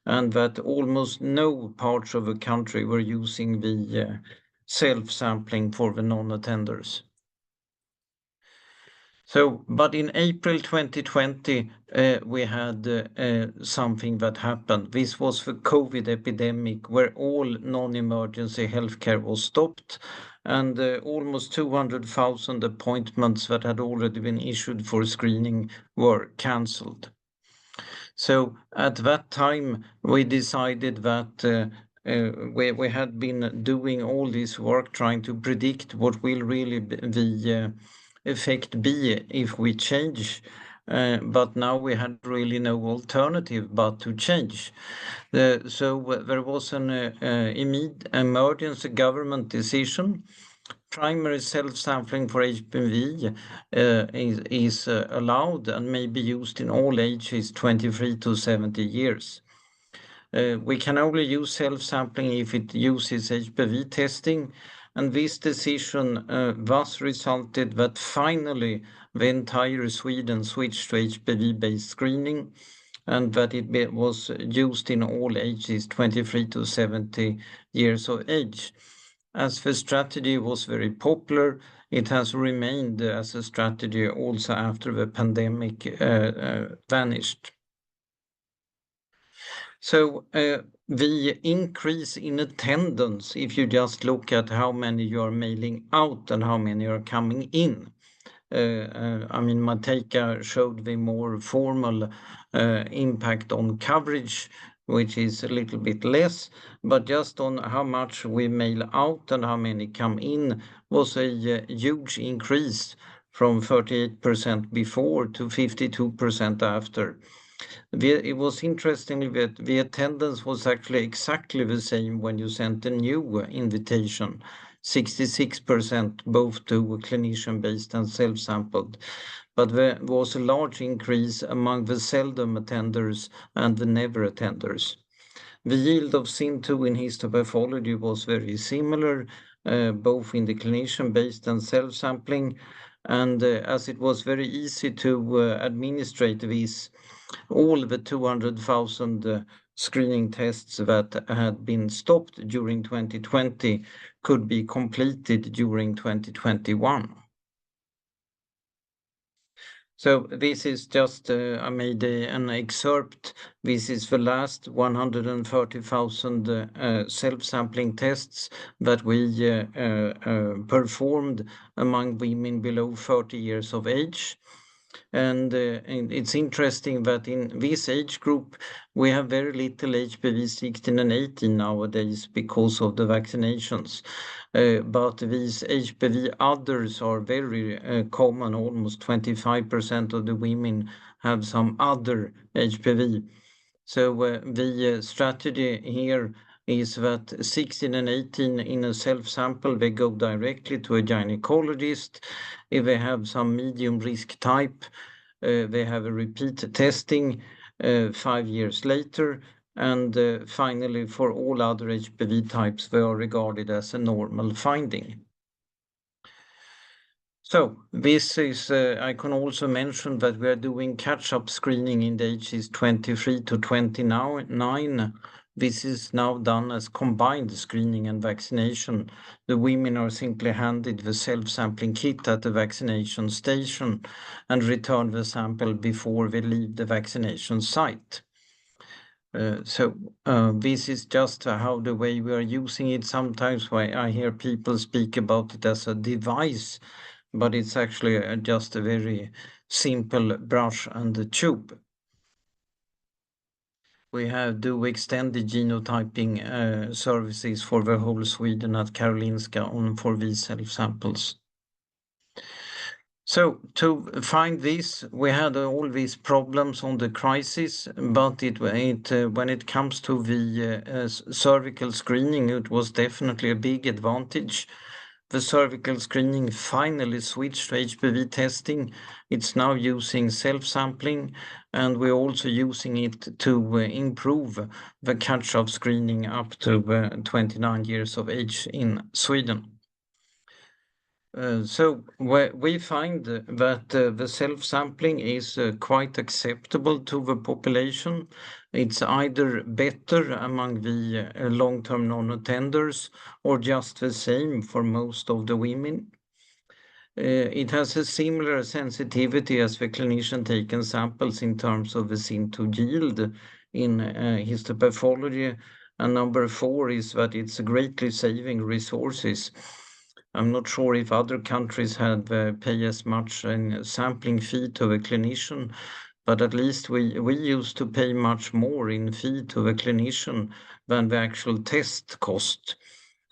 and that almost no parts of the country were using the self-sampling for the non-attenders. So, but in April 2020, we had something that happened. This was the COVID epidemic, where all non-emergency healthcare was stopped, and almost 200,000 appointments that had already been issued for screening were cancelled. So at that time, we decided that we had been doing all this work trying to predict what will really the effect be if we change. But now we had really no alternative but to change. So there was an immediate emergency government decision. Primary self-sampling for HPV is allowed and may be used in all ages 23 to 70 years. We can only use self-sampling if it uses HPV testing, and this decision thus resulted that finally the entire Sweden switched to HPV-based screening, and that it was used in all ages 23 to 70 years of age. As the strategy was very popular, it has remained as a strategy also after the pandemic vanished. So the increase in attendance, if you just look at how many you are mailing out and how many are coming in. I mean, Matejka showed the more formal impact on coverage, which is a little bit less, but just on how much we mail out and how many come in was a huge increase from 38% before to 52% after. It was interesting that the attendance was actually exactly the same when you sent a new invitation, 66% both to clinician-based and self-sampled. But there was a large increase among the seldom attenders and the never attenders. The yield of SIN2 in histopathology was very similar, both in the clinician-based and self-sampling. And as it was very easy to administrate this, all the 200,000 screening tests that had been stopped during 2020 could be completed during 2021. So this is just, I made an excerpt. This is the last 130,000 self-sampling tests that we performed among women below 30 years of age. And it's interesting that in this age group, we have very little HPV 16 and 18 nowadays because of the vaccinations. But these HPV others are very common. Almost 25% of the women have some other HPV. So the strategy here is that 16 and 18 in a self-sample, they go directly to a gynecologist. If they have some medium risk type, they have a repeat testing 5 years later. And finally, for all other HPV types, they are regarded as a normal finding. So this is, I can also mention that we are doing catch-up screening in the ages 23 to 29. This is now done as combined screening and vaccination. The women are simply handed the self-sampling kit at the vaccination station and return the sample before they leave the vaccination site. This is just how the way we are using it. Sometimes I hear people speak about it as a device, but it's actually just a very simple brush and a tube. We do extended genotyping services for the whole Sweden at Karolinska for these self-samples. So to find this, we had all these problems on the crisis, but when it comes to the cervical screening, it was definitely a big advantage. The cervical screening finally switched to HPV testing. It's now using self-sampling, and we're also using it to improve the catch-up screening up to 29 years of age in Sweden. So we find that the self-sampling is quite acceptable to the population. It's either better among the long-term non-attenders or just the same for most of the women. It has a similar sensitivity as the clinician-taken samples in terms of the SIN2 yield in histopathology. And number 4 is that it's greatly saving resources. I'm not sure if other countries have pay as much in sampling fee to a clinician, but at least we used to pay much more in fee to a clinician than the actual test cost.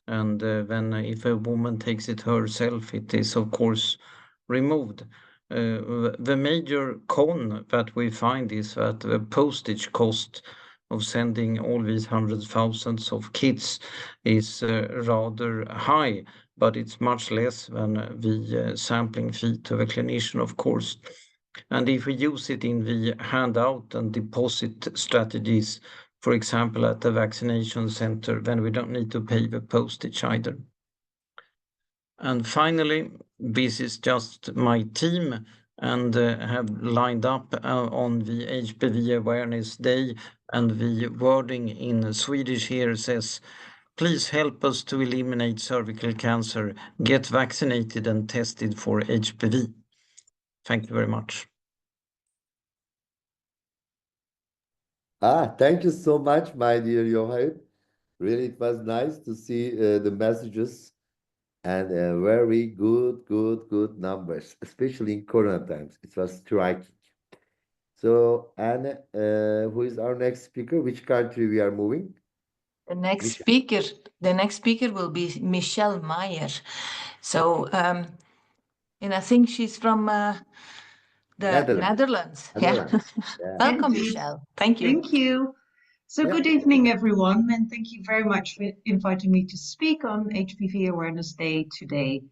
And then if a woman takes it herself, it is of course removed. The major con that we find is that the postage cost of sending all these hundreds of thousands of kits is rather high, but it's much less than the sampling fee to the clinician, of course. And if we use it in the handout and deposit strategies, for example, at the vaccination center, then we don't need to pay the postage either. And finally, this is just my team, and have lined up on the HPV Awareness Day, and the wording in Swedish here says, "Please help us to eliminate cervical cancer. Get vaccinated and tested for HPV." Thank you very much. Thank you so much, my dear Johan. Really, it was nice to see the messages and very good numbers, especially in Corona times. It was striking. So, Anne, who is our next speaker? Which country we are moving? The next speaker will be Michelle Meyer. So, and I think she's from the Netherlands. Yeah. Yeah. Welcome, Indeed. Michelle. Thank you. Thank you. So Yeah. good evening, everyone, and thank you very much for inviting me to speak on HPV Awareness Day today.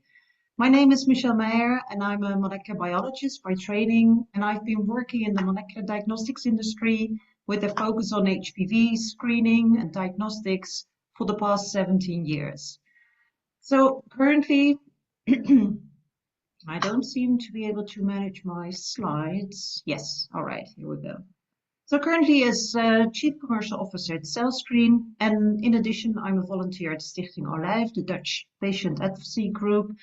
My name is Michelle Meyer, and I'm a molecular biologist by training, and I've been working in the molecular diagnostics industry with a focus on HPV screening and diagnostics for the past 17 years. So currently, I don't seem to be able to manage my slides. Yes, all right, here we go. So currently as Chief Commercial Officer at Cellscreen, and in addition, I'm a volunteer at Stichting Olijf, the Dutch patient advocacy group,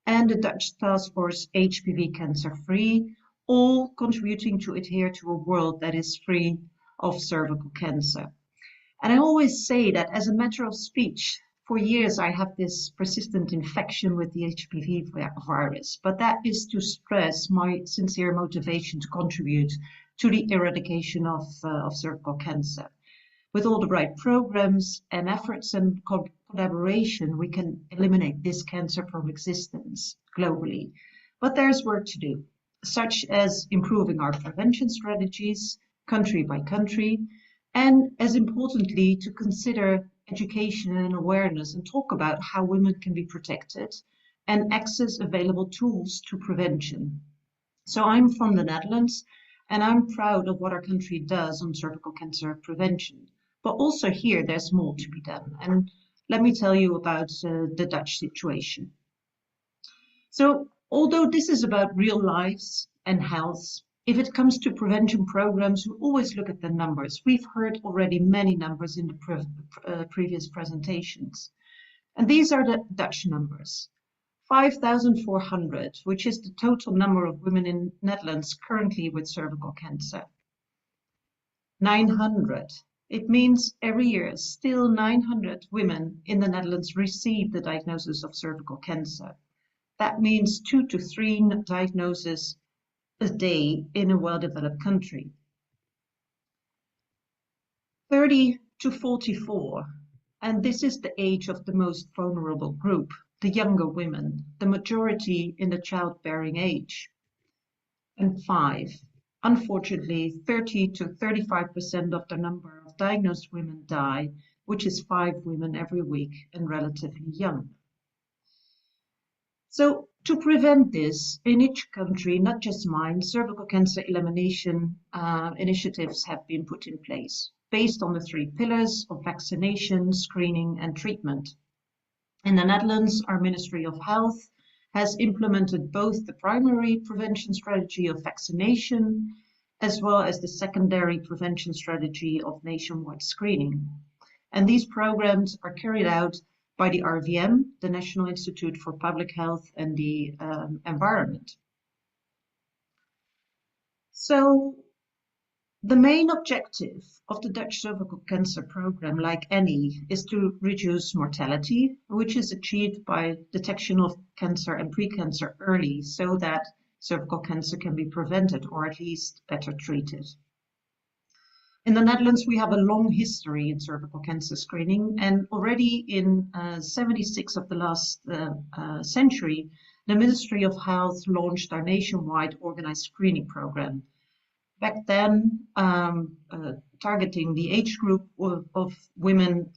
and the Dutch task force HPV Cancer Free, all contributing to adhere to a world that is free of cervical cancer. And I always say that as a matter of speech, for years I have this persistent infection with the HPV virus, but that is to stress my sincere motivation to contribute to the eradication of cervical cancer. With all the right programs and efforts and collaboration, we can eliminate this cancer from existence globally. But there's work to do, such as improving our prevention strategies, country by country, and as importantly, to consider education and awareness and talk about how women can be protected and access available tools to prevention. So I'm from the Netherlands, and I'm proud of what our country does on cervical cancer prevention. But also here, there's more to be done. And let me tell you about the Dutch situation. So Although this is about real lives and health, if it comes to prevention programs, we always look at the numbers. We've heard already many numbers in the previous presentations. And these are the Dutch numbers. 5,400, which is the total number of women in Netherlands currently with cervical cancer. 900. It means every year still 900 women in the Netherlands receive the diagnosis of cervical cancer. That means 2 to 3 diagnoses a day in a well-developed country. 30 to 44, and this is the age of the most vulnerable group, the younger women, the majority in the childbearing age. And 5, unfortunately, 30 to 35% of the number of diagnosed women die, which is 5 women every week and relatively young. So to prevent this, in each country, not just mine, cervical cancer elimination initiatives have been put in place based on the 3 pillars of vaccination, screening, and treatment. In the Netherlands, our Ministry of Health has implemented both the primary prevention strategy of vaccination as well as the secondary prevention strategy of nationwide screening. And these programs are carried out by the RVM, the National Institute for Public Health and the Environment. So the main objective of the Dutch cervical cancer program, like any, is to reduce mortality, which is achieved by detection of cancer and precancer early so that cervical cancer can be prevented or at least better treated. In the Netherlands, we have a long history in cervical cancer screening, and already in 76 of the last century, the Ministry of Health launched our nationwide organized screening program. Back then, targeting the age group of women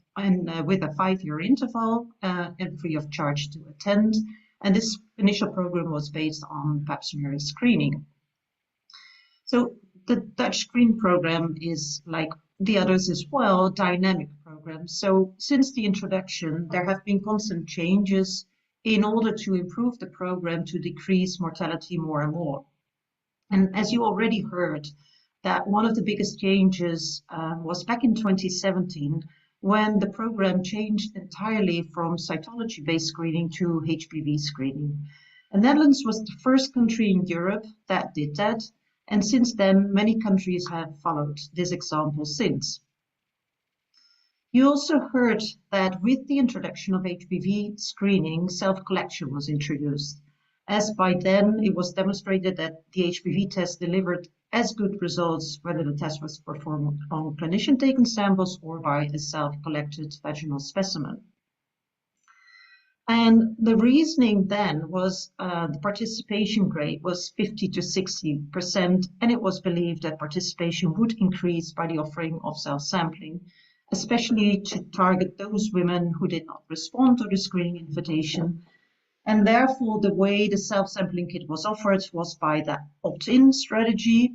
with a 5-year interval and free of charge to attend. And this initial program was based on pap smear screening. So the Dutch screen program is, like the others as well, dynamic program. So since the introduction, there have been constant changes in order to improve the program to decrease mortality more and more. And as you already heard, that one of the biggest changes was back in 2017, when the program changed entirely from cytology-based screening to HPV screening. And Netherlands was the first country in Europe that did that. And since then, many countries have followed this example since. You also heard that with the introduction of HPV screening, self-collection was introduced, as by then it was demonstrated that the HPV test delivered as good results whether the test was performed on clinician-taken samples or by a self-collected vaginal specimen. And the reasoning then was the participation rate was 50 to 60%, and it was believed that participation would increase by the offering of self-sampling, especially to target those women who did not respond to the screening invitation. And therefore, the way the self-sampling kit was offered was by the opt-in strategy,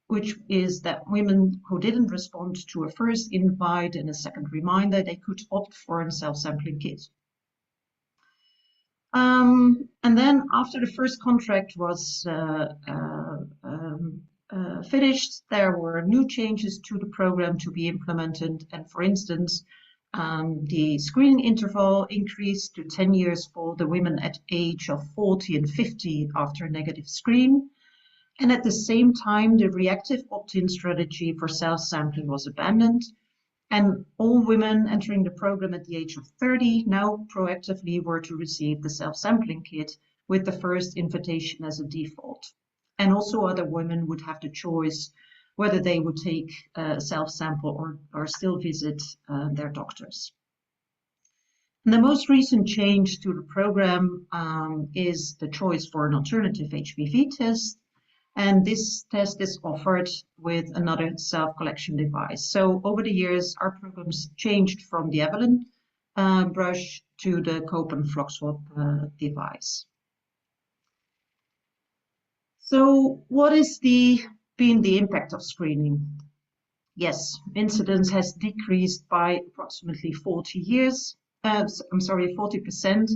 which is that women who didn't respond to a first invite and a second reminder, they could opt for a self-sampling kit. And then after the first contract was finished, there were new changes to the program to be implemented. And for instance, the screening interval increased to 10 years for the women at age of 40 and 50 after a negative screen. And at the same time, the reactive opt-in strategy for self-sampling was abandoned. And all women entering the program at the age of 30 now proactively were to receive the self-sampling kit with the first invitation as a default. And also other women would have the choice whether they would take a self-sample or still visit their doctors. And the most recent change to the program is the choice for an alternative HPV test. And this test is offered with another self-collection device. So over the years, our programs changed from the Evelyn brush to the Cope and Floxwap device. So what is been the impact of screening? Yes, incidence has decreased by approximately 40%,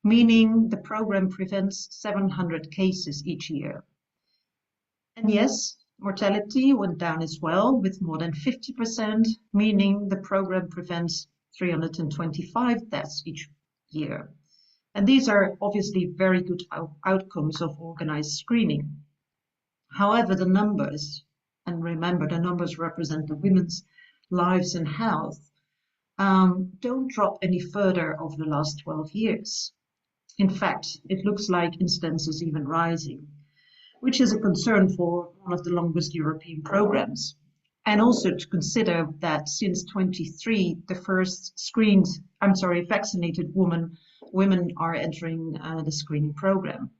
meaning the program prevents 700 cases each year. And yes, mortality went down as well with more than 50%, meaning the program prevents 325 deaths each year. And these are obviously very good outcomes of organized screening. However, the numbers, and remember the numbers represent the women's lives and health, don't drop any further over the last 12 years. In fact, it looks like incidence is even rising, which is a concern for one of the longest European programs. And also to consider that since 23, the first vaccinated women are entering the screening program.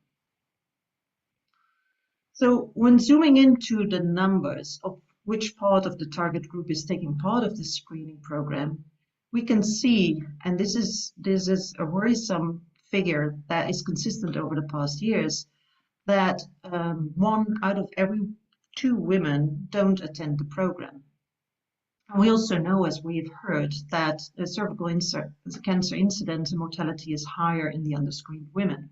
So when zooming into the numbers of which part of the target group is taking part of the screening program, we can see, and this is a worrisome figure that is consistent over the past years, that 1 out of every 2 women don't attend the program. And we also know, as we've heard, that the cervical cancer incidence and mortality is higher in the underscreened women.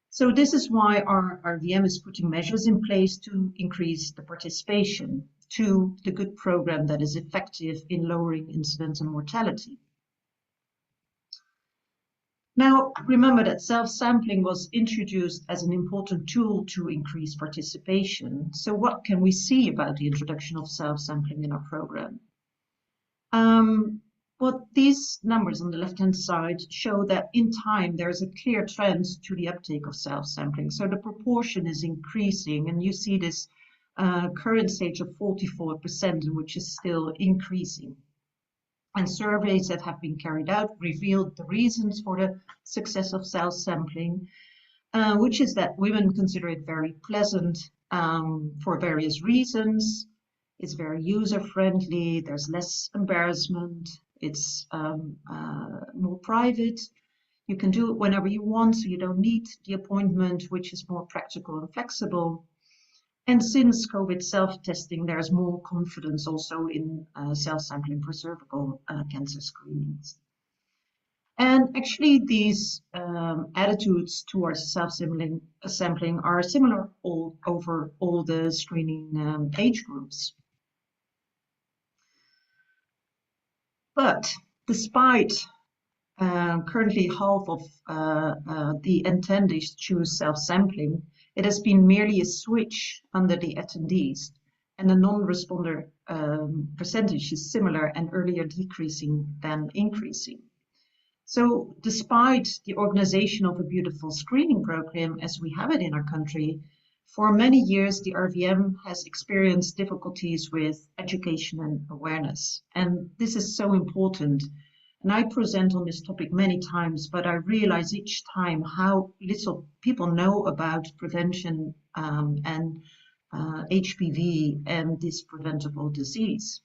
So this is why our RVM is putting measures in place to increase the participation to the good program that is effective in lowering incidence and mortality. Now, remember that self-sampling was introduced as an important tool to increase participation. So what can we see about the introduction of self-sampling in our program? Well, these numbers on the left-hand side show that in time there is a clear trend to the uptake of self-sampling. So the proportion is increasing, and you see this current stage of 44%, which is still increasing. And surveys that have been carried out revealed the reasons for the success of self-sampling, which is that women consider it very pleasant for various reasons. It's very user-friendly, there's less embarrassment, it's more private. You can do it whenever you want, so you don't need the appointment, which is more practical and flexible. And since COVID self-testing, there's more confidence also in self-sampling for cervical cancer screenings. And actually, these attitudes towards self-sampling are similar over all the screening age groups. But despite currently half of the attendees choose self-sampling, it has been merely a switch under the attendees, and the non-responder percentage is similar and earlier decreasing than increasing. So despite the organization of a beautiful screening program as we have it in our country, for many years the RVM has experienced difficulties with education and awareness. And this is so important. And I present on this topic many times, but I realize each time how little people know about prevention and HPV and this preventable disease.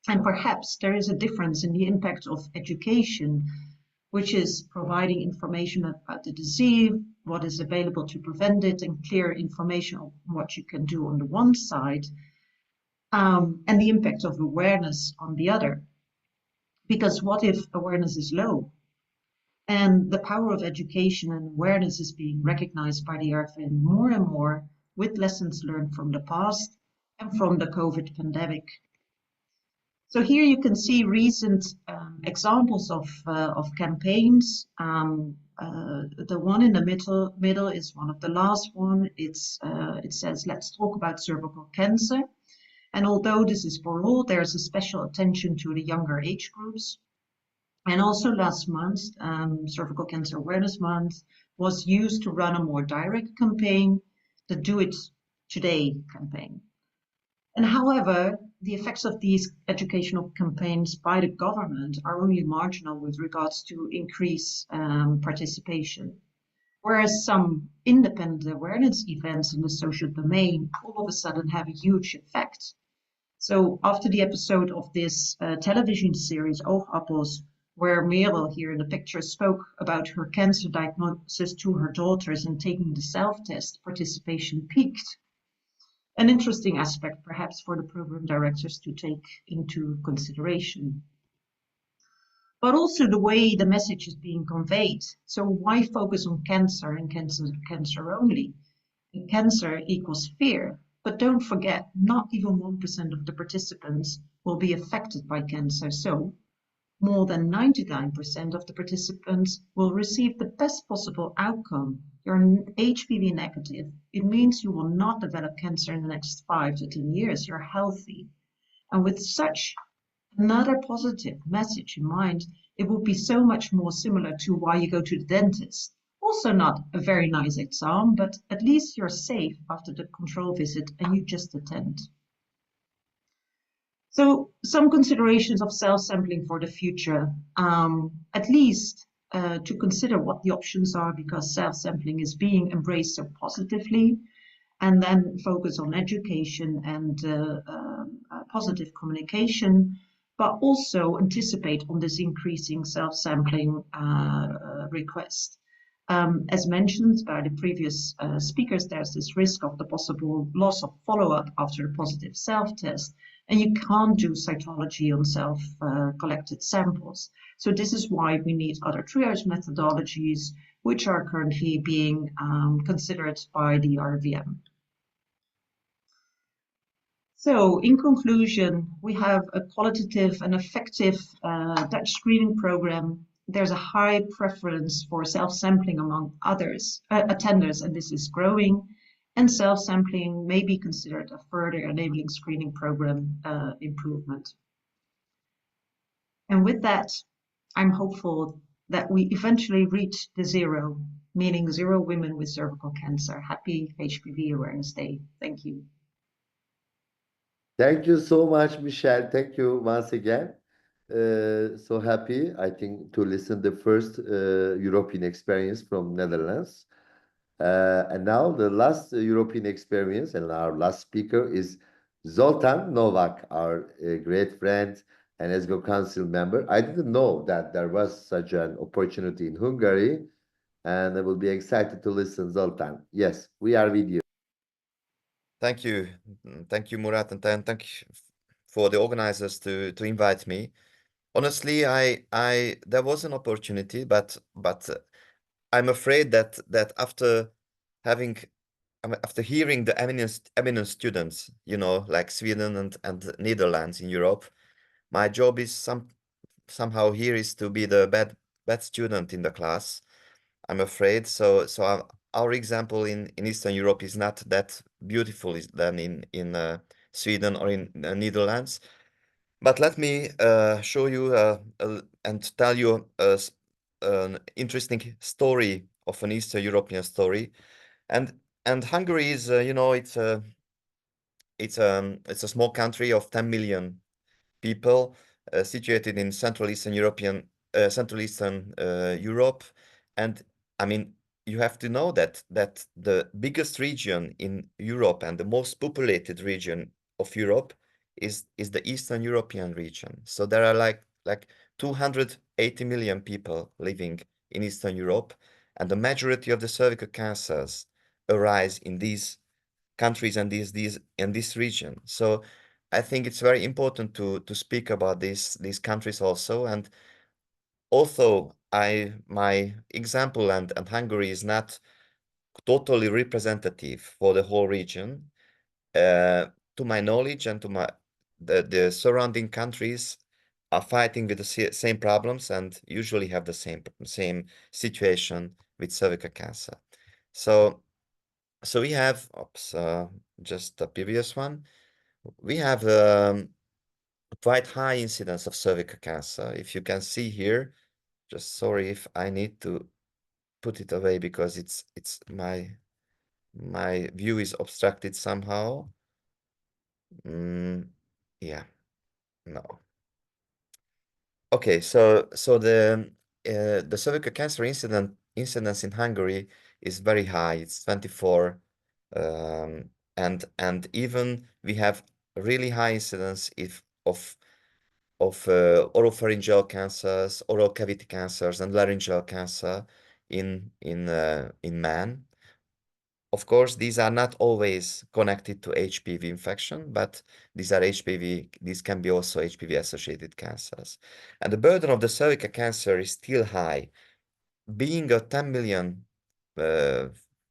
And perhaps there is a difference in the impact of education, which is providing information about the disease, what is available to prevent it, and clear information on what you can do on the one side, and the impact of awareness on the other. Because what if awareness is low? And the power of education and awareness is being recognized by the RVM more and more, with lessons learned from the past and from the COVID pandemic. So here you can see recent examples of campaigns. The one in the middle is one of the last one. It says, let's talk about cervical cancer. And although this is for all, there's a special attention to the younger age groups. And also last month, Cervical Cancer Awareness Month was used to run a more direct campaign, the Do It Today campaign. And however, the effects of these educational campaigns by the government are only marginal with regards to increase participation. Whereas some independent awareness events in the social domain all of a sudden have a huge effect. So after the episode of this television series, Oogappels, where Merel here in the picture spoke about her cancer diagnosis to her daughters and taking the self-test, participation peaked. An interesting aspect perhaps for the program directors to take into consideration. but also the way the message is being conveyed. So why focus on cancer and cancer only? Cancer equals fear, but don't forget, not even 1% of the participants will be affected by cancer. So more than 99% of the participants will receive the best possible outcome. You're HPV negative. It means you will not develop cancer in the next 5 to 10 years. You're healthy. And with such another positive message in mind, it will be so much more similar to why you go to the dentist. Also not a very nice exam, but at least you're safe after the control visit and you just attend. So some considerations of self-sampling for the future, at least to consider what the options are, because self-sampling is being embraced so positively, and then focus on education and positive communication, but also anticipate on this increasing self-sampling request. As mentioned by the previous speakers, there's this risk of the possible loss of follow-up after a positive self-test, and you can't do cytology on self-collected samples. So this is why we need other triage methodologies, which are currently being considered by the RVM. So in conclusion, we have a qualitative and effective Dutch screening program. There's a high preference for self-sampling among others, attenders, and this is growing. And self-sampling may be considered a further enabling screening program improvement. And with that, I'm hopeful that we eventually reach the zero, meaning 0 women with cervical cancer. Happy HPV Awareness Day. Thank you. Thank you so much, Michelle. Thank you once again. So happy, I think, to listen the first European experience from Netherlands. And now the last European experience and our last speaker is Zoltan Novak, our great friend and ESGO Council member. I didn't know that there was such an opportunity in Hungary, and I will be excited to listen, Zoltan. Yes, we are with you. Thank you. Thank you, Murat, and thank you for the organizers to invite me. Honestly, there was an opportunity, but I'm afraid that after hearing the eminent students, you know, like Sweden and Netherlands in Europe, my job is somehow here is to be the bad student in the class, I'm afraid. So our example in Eastern Europe is not that beautiful than in Sweden or in the Netherlands. But let me show you and tell you an interesting story of an Eastern European story. And Hungary is, you know, it's a small country of 10 million people situated in Central Eastern Europe. And I mean, you have to know that the biggest region in Europe and the most populated region of Europe is the Eastern European region. So there are like 280 million people living in Eastern Europe, and the majority of the cervical cancers arise in these countries and this region. So I think it's very important to speak about these countries also. And although my example and Hungary is not totally representative for the whole region, to my knowledge and to the surrounding countries are fighting with the same problems and usually have the same situation with cervical cancer. So we have, just the previous one. We have quite high incidence of cervical cancer. If you can see here, just sorry if I need to put it away because it's my view is obstructed somehow. Yeah, no. Okay, so the cervical cancer incidence in Hungary is very high. It's 24, and even we have really high incidence of oropharyngeal cancers, oral cavity cancers, and laryngeal cancer in men. Of course, these are not always connected to HPV infection, but these are HPV, these can be also HPV-associated cancers. And the burden of the cervical cancer is still high. Being a 10 million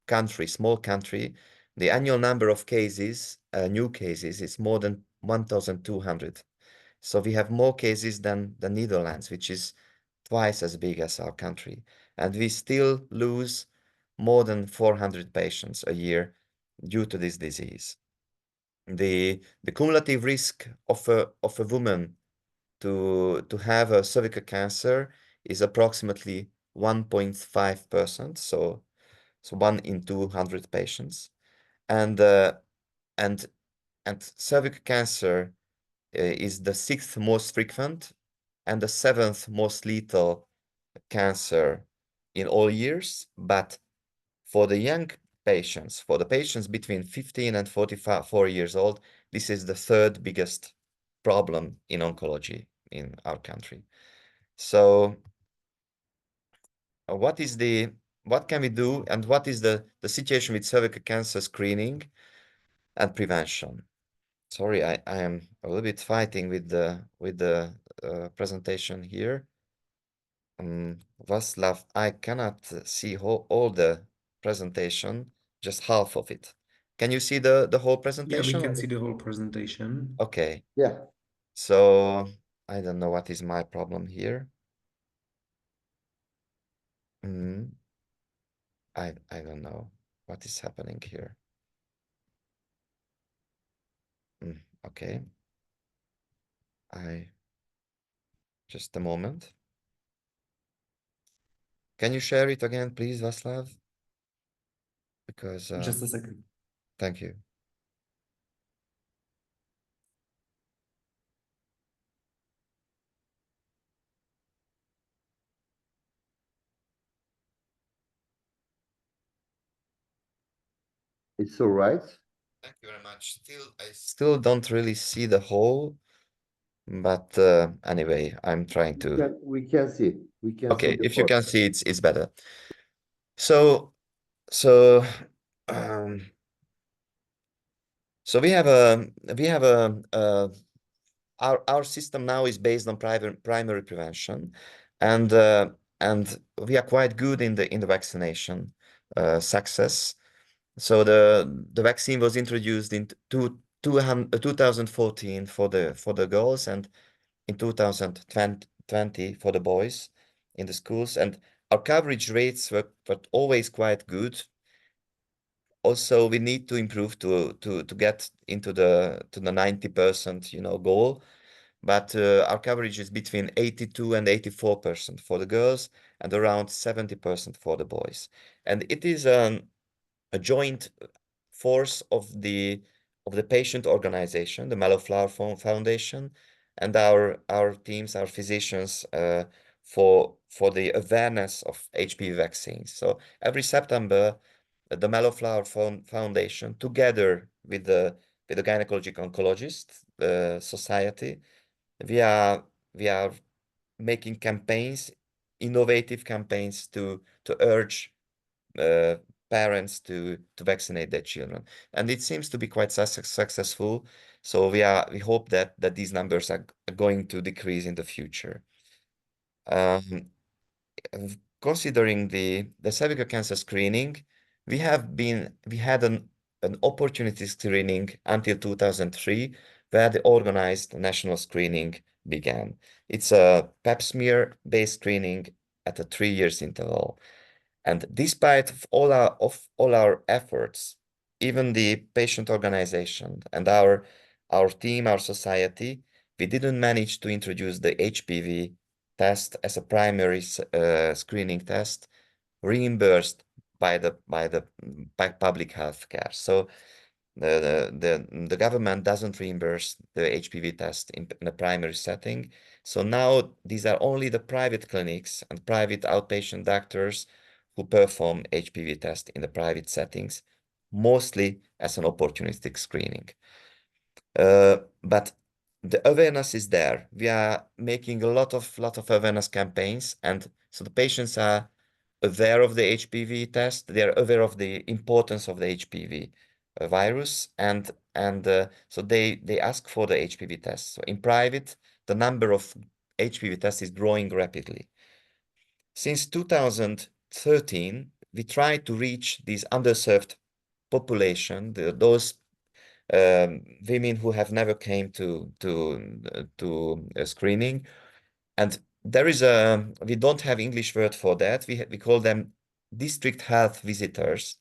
country, small country, the annual number of cases, new cases, is more than 1,200. So we have more cases than the Netherlands, which is twice as big as our country. And we still lose more than 400 patients a year due to this disease. The cumulative risk of a woman to have a cervical cancer is approximately 1.5%, so 1 in 200 patients. And cervical cancer is the 6th most frequent and the 7th most lethal cancer in all years. But for the young patients, for the patients between 15 and 44 years old, this is the 3rd biggest problem in oncology in our country. So what can we do, and what is the situation with cervical cancer screening and prevention? Sorry, I am a little bit fighting with the presentation here. Václav, I cannot see all the presentation, just half of it. Can you see the whole Yeah, presentation? we can see the whole presentation. Okay. Yeah. So I don't know what is my problem here. I don't know what is happening here. Okay. Just a moment. Can you share it again, please, Václav? Because Just a second. thank you. It's all right. Thank you very much. I still don't really see the whole, but anyway, I'm trying to. We can see. We can see Okay, the if you form. can see, it's better. So we have our system now is based on primary prevention, and we are quite good in the vaccination success. So the vaccine was introduced in 2014 for the girls, and in 2020 for the boys in the schools, and our coverage rates were always quite good. Also, we need to improve to get into the 90% goal, but our coverage is between 82 and 84% for the girls and around 70% for the boys. And it is a joint force of the patient organization, the Mallowflower Foundation, and our teams, our physicians, for the awareness of HPV vaccines. So every September, the Mallowflower Foundation, together with the Gynaecological Oncologist Society, we are making campaigns, innovative campaigns to urge parents to vaccinate their children, and it seems to be quite successful. So we hope that these numbers are going to decrease in the future. Considering the cervical cancer screening, we had an opportunity screening until 2003, where the organized national screening began. It's a pap smear based screening at a 3 years interval. And despite all our efforts, even the patient organization and our team, our society, we didn't manage to introduce the HPV test as a primary screening test reimbursed by public health care. So the government doesn't reimburse the HPV test in a primary setting. So now these are only the private clinics and private outpatient doctors who perform HPV test in the private settings, mostly as an opportunistic screening. But the awareness is there. We are making a lot of awareness campaigns, and so the patients are aware of the HPV test. They are aware of the importance of the HPV virus, and so they ask for the HPV test. So in private, the number of HPV tests is growing rapidly. Since 2013, we try to reach this underserved population, those women who have never came to screening, and there is we don't have English word for that. We call them district health visitors.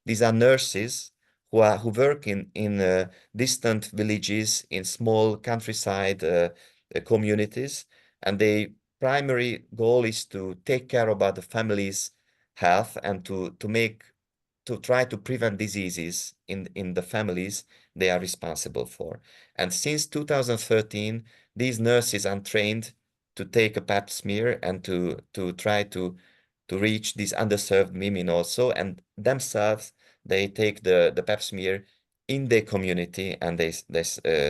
These are nurses who work in distant villages, in small countryside communities, and their primary goal is to take care about the family's health and to try to prevent diseases in the families they are responsible for. And since 2013, these nurses are trained to take a pap smear and to try to reach these underserved women also, and themselves they take the pap smear in their community and they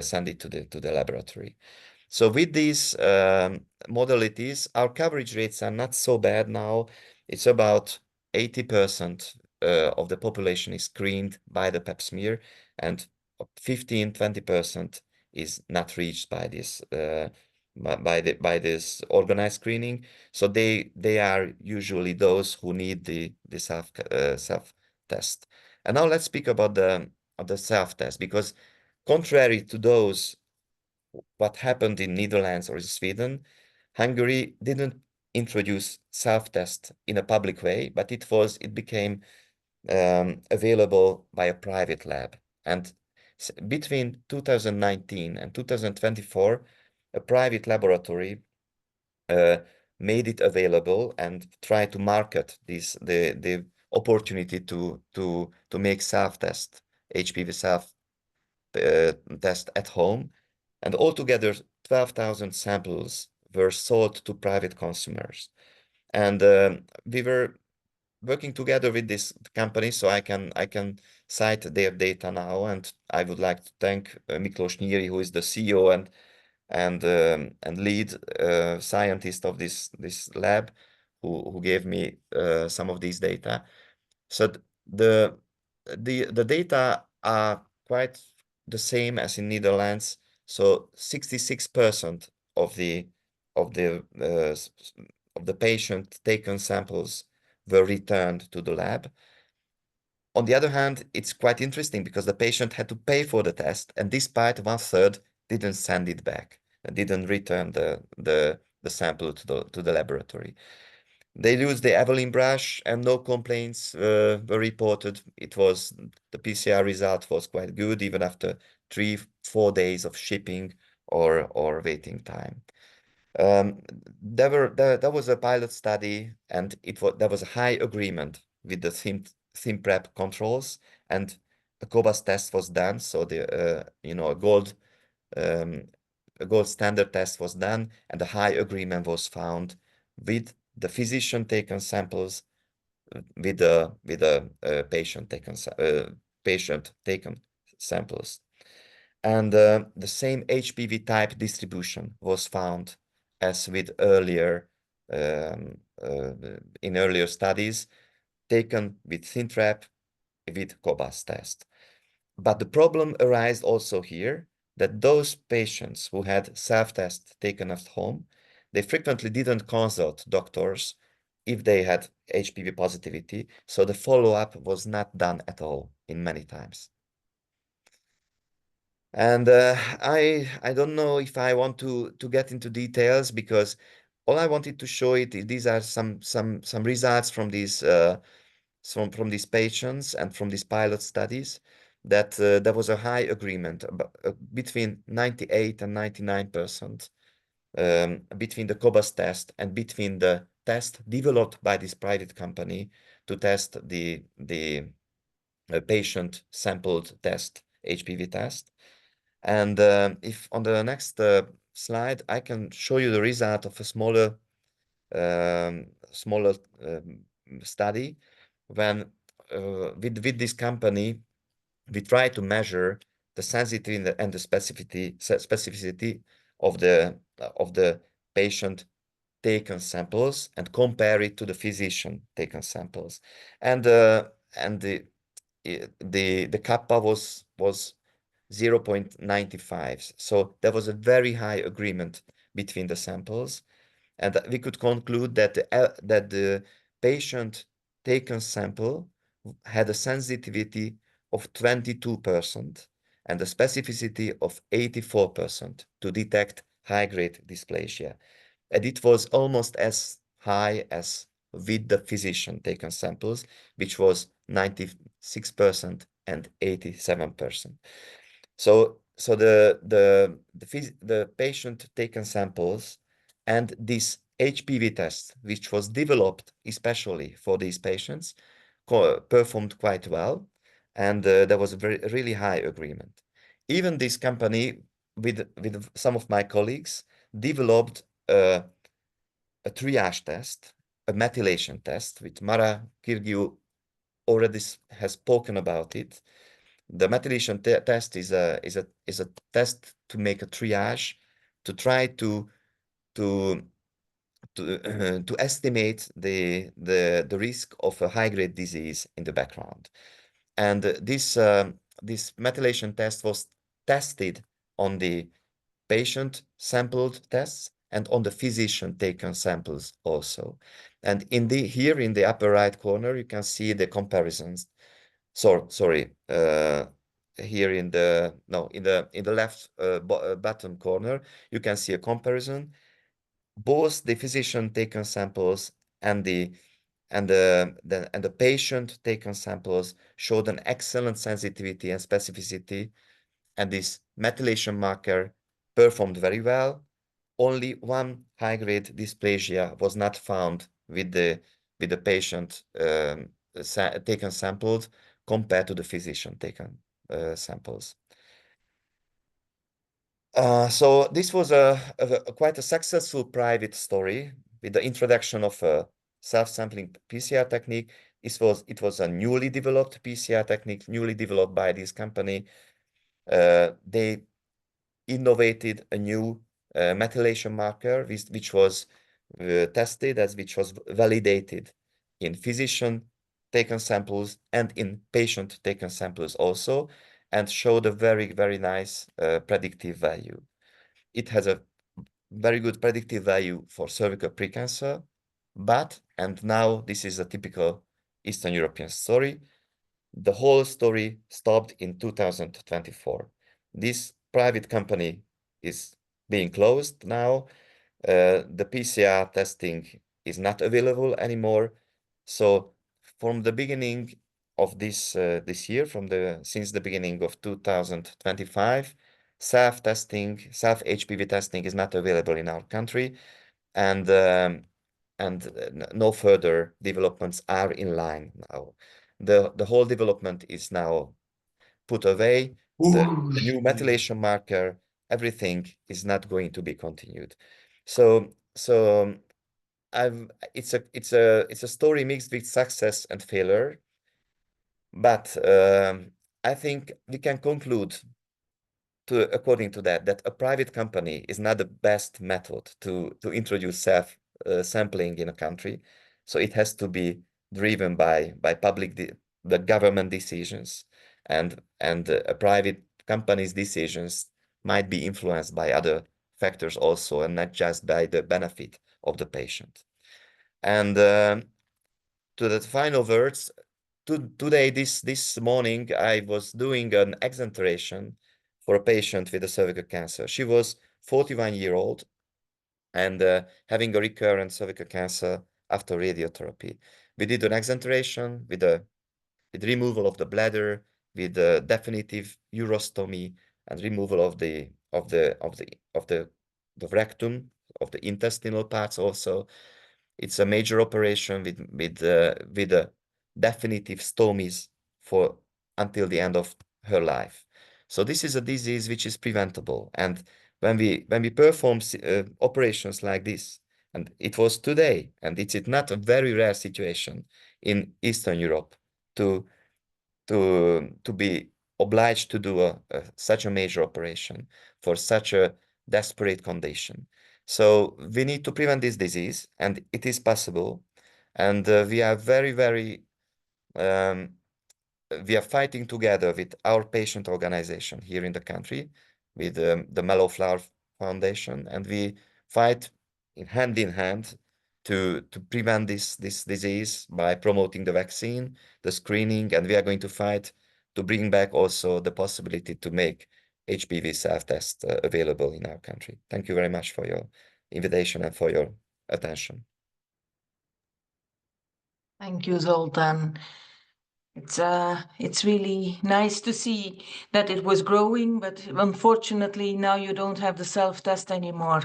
send it to the laboratory. So with these modalities, our coverage rates are not so bad now. It's about 80% of the population is screened by the pap smear, and 15-20% is not reached by this by this organized screening. So they are usually those who need the self test. And now let's speak about the self test, because contrary to those what happened in Netherlands or Sweden, Hungary didn't introduce self-test in a public way, but it became available by a private lab. And between 2019 and 2024, a private laboratory made it available and tried to market the opportunity to make self-test, HPV self-test at home. And altogether, 12,000 samples were sold to private consumers. And we were working together with this company, so I can cite their data now. And I would like to thank Miklós Nyíri, who is the CEO and lead scientist of this lab, who gave me some of these data. So the data are quite the same as in Netherlands. So 66% of the patient taken samples were returned to the lab. On the other hand, it's quite interesting because the patient had to pay for the test, and despite 1/3 didn't send it back and didn't return the sample to the laboratory. They used the Evelyn brush and no complaints were reported. The PCR result was quite good even after 3-4 days of shipping or waiting time. There was a pilot study, and there was a high agreement with the ThinPrep controls, and a cobas test was done. So a gold standard test was done, and a high agreement was found with the physician taken samples with the patient taken samples. And the same HPV type distribution was found as with in earlier studies taken with ThinPrep with cobas test. But the problem arises also here that those patients who had self-test taken at home, they frequently didn't consult doctors if they had HPV positivity, so the follow-up was not done at all in many times. And I don't know if I want to get into details, because all I wanted to show these are some results from these from these patients and from these pilot studies, that there was a high agreement between 98 and 99% between the cobas test and between the test developed by this private company to test the patient sampled test, HPV test. And if on the next slide, I can show you the result of a smaller study when with this company, we try to measure the sensitivity and the specificity of the patient taken samples and compare it to the physician taken samples, and the kappa was 0.95. So there was a very high agreement between the samples, and we could conclude that the patient taken sample had a sensitivity of 22% and a specificity of 84% to detect high-grade dysplasia. And it was almost as high as with the physician taken samples, which was 96% and 87%. So the patient taken samples and this HPV test, which was developed especially for these patients, performed quite well, and there was a really high agreement. Even this company, with some of my colleagues, developed a triage test, a methylation test, which Mara Kirgiu already has spoken about it. The methylation test is a test to make a triage, to try to estimate the risk of a high-grade disease in the background. And this methylation test was tested on the patient sampled tests and on the physician taken samples also. And here in the upper right corner, you can see the comparisons. Sorry, here in the left bottom corner, you can see a comparison. Both the physician taken samples and the patient taken samples showed an excellent sensitivity and specificity, and this methylation marker performed very well. Only one high-grade dysplasia was not found with the patient taken samples compared to the physician taken samples. So this was quite a successful private story with the introduction of a self-sampling PCR technique. It was a newly developed PCR technique, newly developed by this company. They innovated a new methylation marker, which was tested, which was validated in physician taken samples and in patient taken samples also, and showed a very, very nice predictive value. It has a very good predictive value for cervical precancer, and now this is a typical Eastern European story, the whole story stopped in 2024. This private company is being closed now. The PCR testing is not available anymore. So from the beginning of this year, since the beginning of 2025, self-HPV testing is not available in our country, and no further developments are in line now. The whole development is now put away. The new methylation marker, everything is not going to be continued. So it's a story mixed with success and failure, but I think we can conclude according to that a private company is not the best method to introduce sampling in a country. So it has to be driven by the government decisions, and a private company's decisions might be influenced by other factors also, and not just by the benefit of the patient. And to the final words, today, this morning, I was doing an exenteration for a patient with a cervical cancer. She was 41-year-old and having a recurrent cervical cancer after radiotherapy. We did an exenteration with removal of the bladder, with a definitive urostomy and removal of the rectum, of the intestinal parts also. It's a major operation with a definitive stomies for until the end of her life. So this is a disease which is preventable, and when we perform operations like this, and it was today, and it's not a very rare situation in Eastern Europe to be obliged to do such a major operation for such a desperate condition. So we need to prevent this disease, and it is possible. And we are we are fighting together with our patient organization here in the country, with the Mellow Flower Foundation, and we fight in hand to prevent this disease by promoting the vaccine, the screening, and we are going to fight to bring back also the possibility to make HPV self-test available in our country. Thank you very much for your invitation and for your attention. Thank you, Zoltan. It's really nice to see that it was growing, but unfortunately now you don't have the self-test anymore.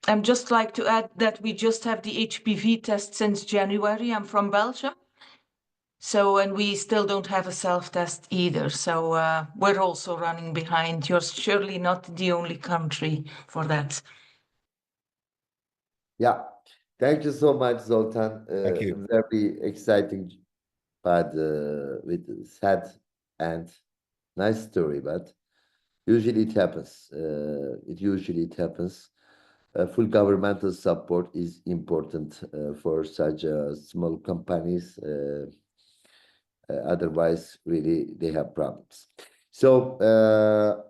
I'm just like to add that we just have the HPV test since January. I'm from Belgium. So, and we still don't have a self-test either. So we're also running behind. You're surely not the only country for that. Yeah, thank you so much, Zoltan. Thank you. Very exciting, but with sad and nice story. But usually it happens. Full governmental support is important for such small companies. Otherwise, really, they have problems. So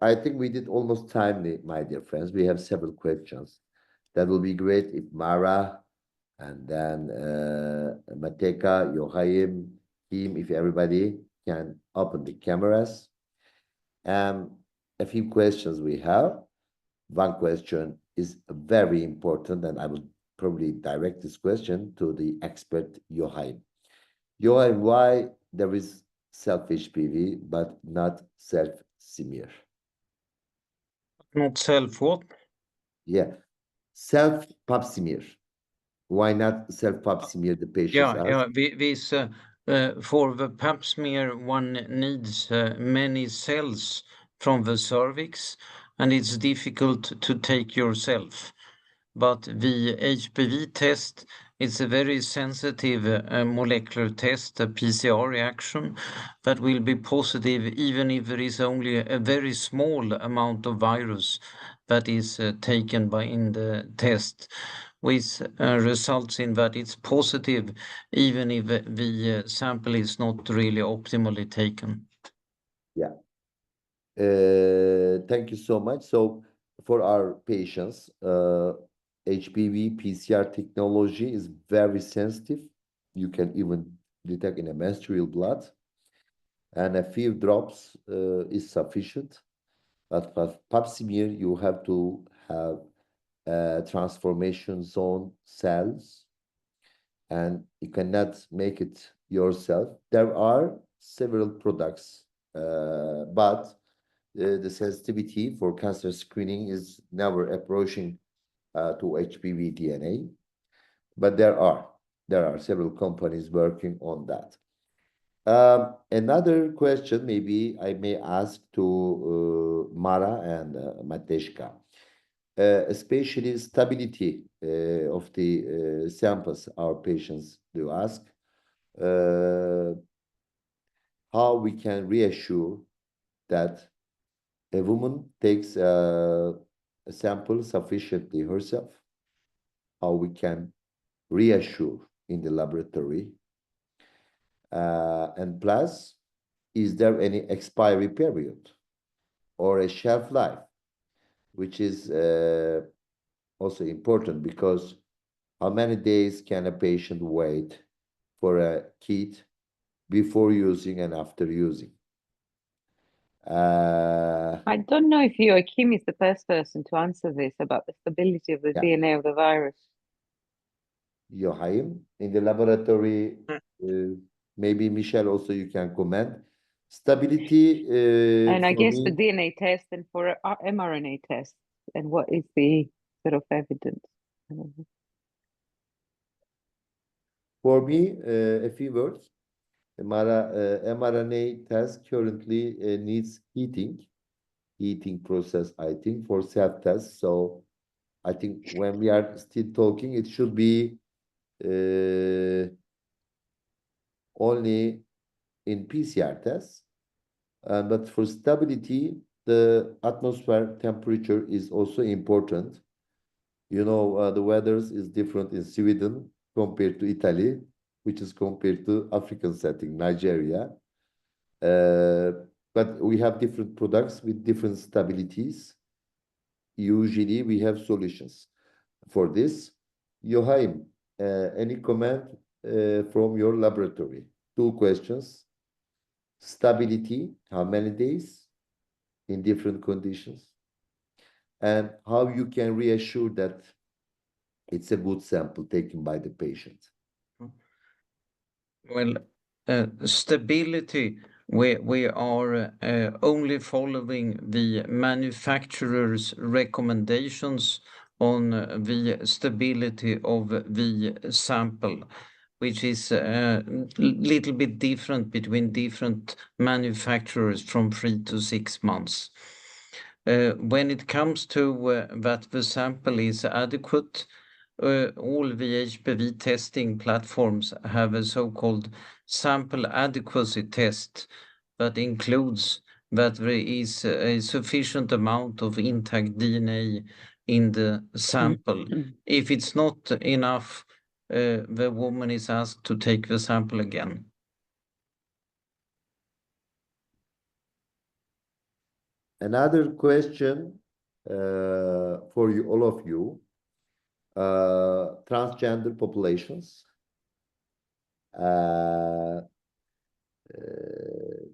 I think we did almost timely, my dear friends. We have several questions. That will be great if Mara and then Mateka, Yohaim, Kim, if everybody can open the cameras. A few questions we have. One question is very important, and I will probably direct this question to the expert Yohaim. Yohaim, why there is self-HPV but not self-smear? Not self what? Yeah, self-pap smear. Why not self-pap smear the patients ask? For the pap smear, one needs many cells from the cervix, and it's difficult to take yourself. But the HPV test is a very sensitive molecular test, a PCR reaction that will be positive even if there is only a very small amount of virus that is taken in the test, which results in that it's positive even if the sample is not really optimally taken. Yeah. Thank you so much. So for our patients, HPV PCR technology is very sensitive. You can even detect in a menstrual blood, and a few drops is sufficient. But for pap smear, you have to have transformation zone cells, and you cannot make it yourself. There are several products, but the sensitivity for cancer screening is never approaching to HPV DNA. But there are several companies working on that. Another question, maybe I may ask to Mara and Mateshka, especially stability of the samples our patients do ask, how we can reassure that a woman takes a sample sufficiently herself, how we can reassure in the laboratory, and plus, is there any expiry period or a shelf life, which is also important, because how many days can a patient wait for a kit before using and after using? I don't know if Joachim is the best person to answer this about the stability of the DNA of the virus. Joachim, in the laboratory, maybe Michelle also you can comment. Stability. And I guess me, the DNA test and for mRNA test, and what is the sort of evidence? For me, a few words. mRNA test currently needs heating process, I think, for self-test. So I think when we are still talking, it should be only in PCR tests. But for stability, the atmosphere temperature is also important. You know, the weather is different in Sweden compared to Italy, which is compared to African setting, Nigeria. But we have different products with different stabilities. Usually we have solutions for this. Joachim, any comment from your laboratory? 2 questions. Stability, how many days in different conditions? And how you can reassure that it's a good sample taken by the patient. Well, stability, we are only following the manufacturer's recommendations on the stability of the sample, which is a little bit different between different manufacturers from 3 to 6 months. When it comes to that the sample is adequate, all the HPV testing platforms have a so-called sample adequacy test that includes that there is a sufficient amount of intact DNA in the sample. If it's not enough, the woman is asked to take the sample again. Another question for you, all of you, transgender populations.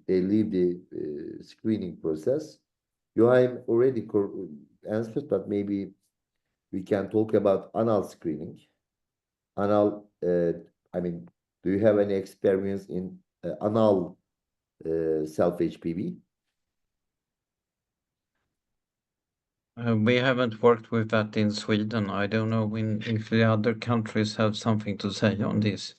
They leave the screening process. Joachim already answered, but maybe we can talk about anal screening. Anal, I mean, do you have any experience in anal self-HPV? We haven't worked with that in Sweden. I don't know if the other countries have something to say on this.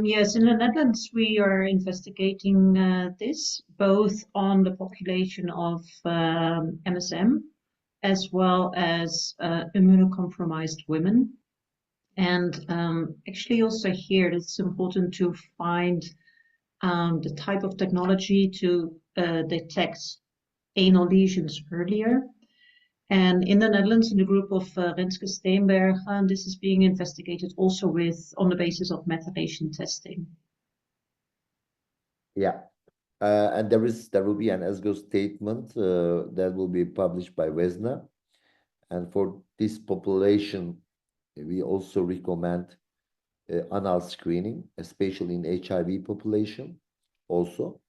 Yes, in the Netherlands, we are investigating this both on the population of MSM as well as immunocompromised women. And actually also here, it's important to find the type of technology to detect anal lesions earlier. And in the Netherlands, in the group of Renske Steenberg, this is being investigated also on the basis of methylation testing. Yeah, and there will be an ESGO statement that will be published by Vesna. And for this population, we also recommend anal screening, especially in HIV population also.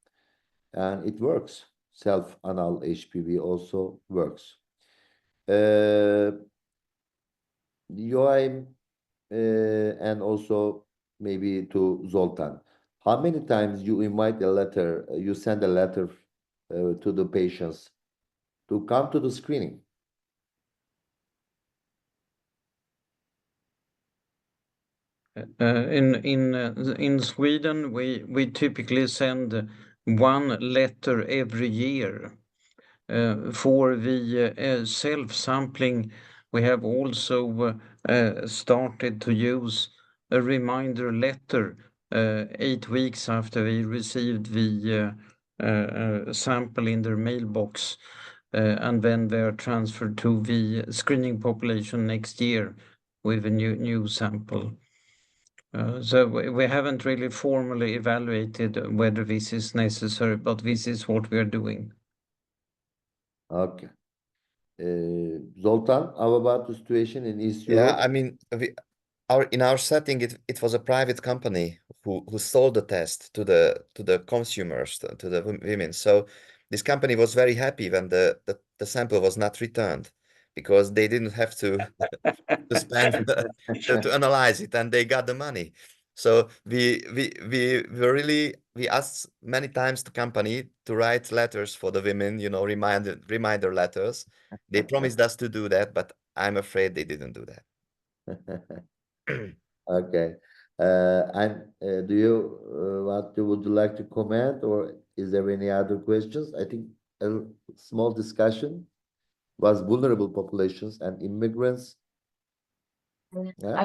And it works. Self-anal HPV also works. Joachim, and also maybe to Zoltan. How many times you invite a letter, you send a letter to the patients to come to the screening? In Sweden, we typically send 1 letter every year. For the self-sampling, we have also started to use a reminder letter 8 weeks after we received the sample in their mailbox, and then they are transferred to the screening population next year with a new sample. So we haven't really formally evaluated whether this is necessary, but this is what we are doing. Okay. Zoltan, how about the situation in East Yeah, Europe? I mean, in our setting, it was a private company who sold the test to the consumers, to the women. So this company was very happy when the sample was not returned, because they didn't have to spend to analyze it, and they got the money. So we asked many times the company to write letters for the women, you know, reminder letters. They promised us to do that, but I'm afraid they didn't do that. Okay. And do you would you like to comment, or is there any other questions? I think a small discussion was vulnerable populations and immigrants. Yeah,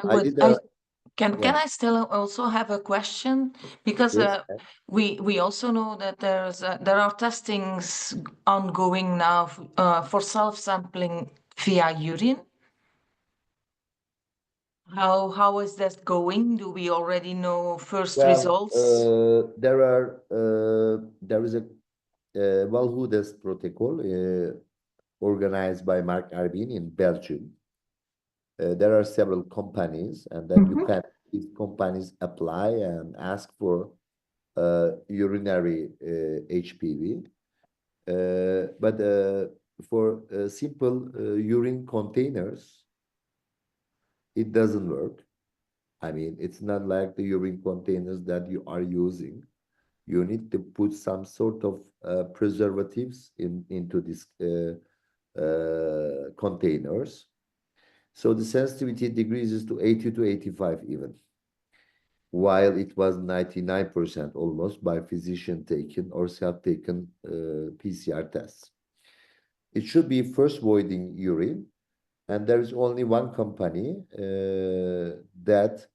Can Yeah. I still also have a question? Because Yes. we also know that there are testings ongoing now for self-sampling via urine. How is that going? Do we already know first Well, results? there is a Valhudes protocol organized by Mark Arbin in Belgium. There are several companies, and then you can these companies apply and ask for urinary HPV. But for simple urine containers, it doesn't work. I mean, it's not like the urine containers that you are using. You need to put some sort of preservatives into these containers. So the sensitivity decreases to 80 to 85 even, while it was 99% almost by physician taken or self-taken PCR tests. It should be first voiding urine, and there is only one company that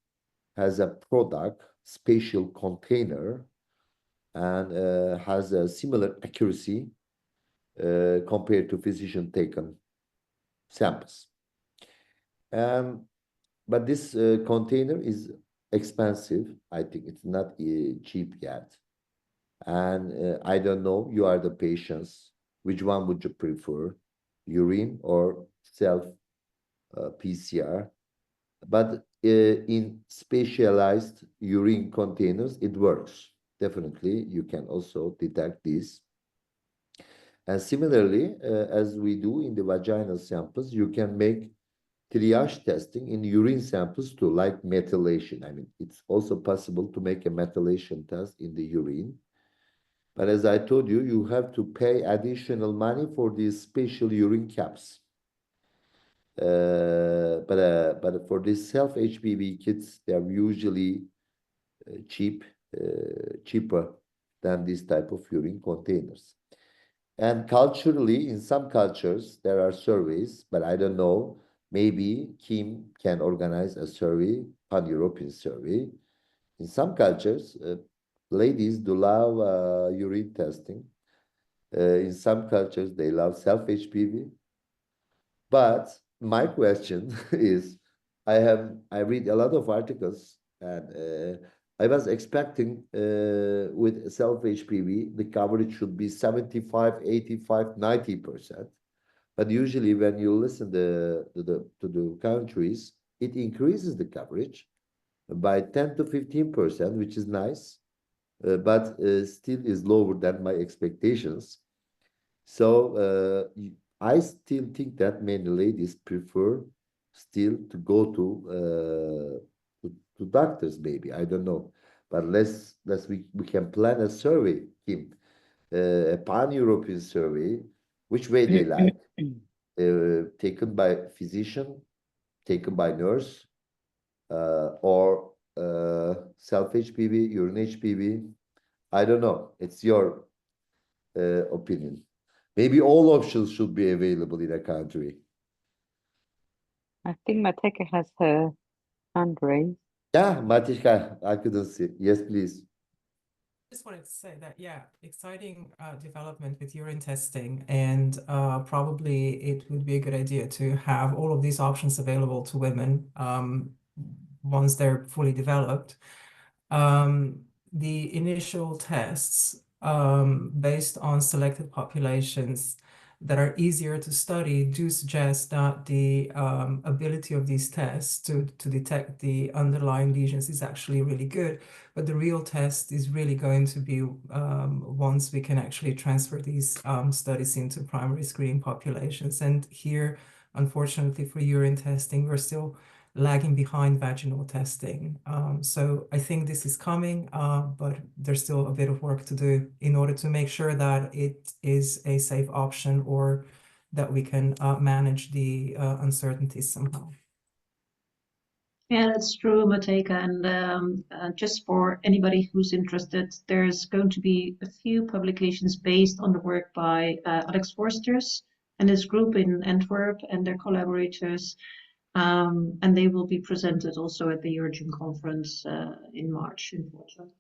has a product, spatial container, and has a similar accuracy compared to physician-taken samples. But this container is expensive. I think it's not cheap yet. And I don't know, you are the patients. Which one would you prefer, urine or self PCR? But in specialized urine containers, it works. Definitely, you can also detect this. And similarly, as we do in the vaginal samples, you can make triage testing in urine samples too, like methylation. I mean, it's also possible to make a methylation test in the urine. But as I told you, you have to pay additional money for these special urine caps. But for these self-HPV kits, they are usually cheaper than this type of urine containers. And culturally, in some cultures, there are surveys, but I don't know. Maybe Kim can organize a survey, pan-European survey. In some cultures, ladies do love urine testing. In some cultures, they love self-HPV. But my question is, I read a lot of articles, and I was expecting with self-HPV, the coverage should be 75, 85, 90%. But usually when you listen to the countries, it increases the coverage by 10 to 15%, which is nice, but still is lower than my expectations. So I still think that many ladies prefer still to go to doctors, maybe. I don't know. But we can plan a survey, Kim, a pan-European survey, which way they like, taken by physician, taken by nurse, or self-HPV, urine HPV. I don't know. It's your opinion. Maybe all options should be available in a country. I think Mateka has her hand raised. Yeah, Matishka, I couldn't see. Yes, please. Just wanted to say that, yeah, exciting development with urine testing, and probably it would be a good idea to have all of these options available to women once they're fully developed. The initial tests based on selected populations that are easier to study do suggest that the ability of these tests to detect the underlying lesions is actually really good. But the real test is really going to be once we can actually transfer these studies into primary screening populations. And here, unfortunately, for urine testing, we're still lagging behind vaginal testing. So I think this is coming, but there's still a bit of work to do in order to make sure that it is a safe option, or that we can manage the uncertainties somehow. Yeah, that's true, Mateka. And just for anybody who's interested, there's going to be a few publications based on the work by Alex Forsters and his group in Antwerp and their collaborators. and they will be presented also at the Urgent Conference in March in Porto.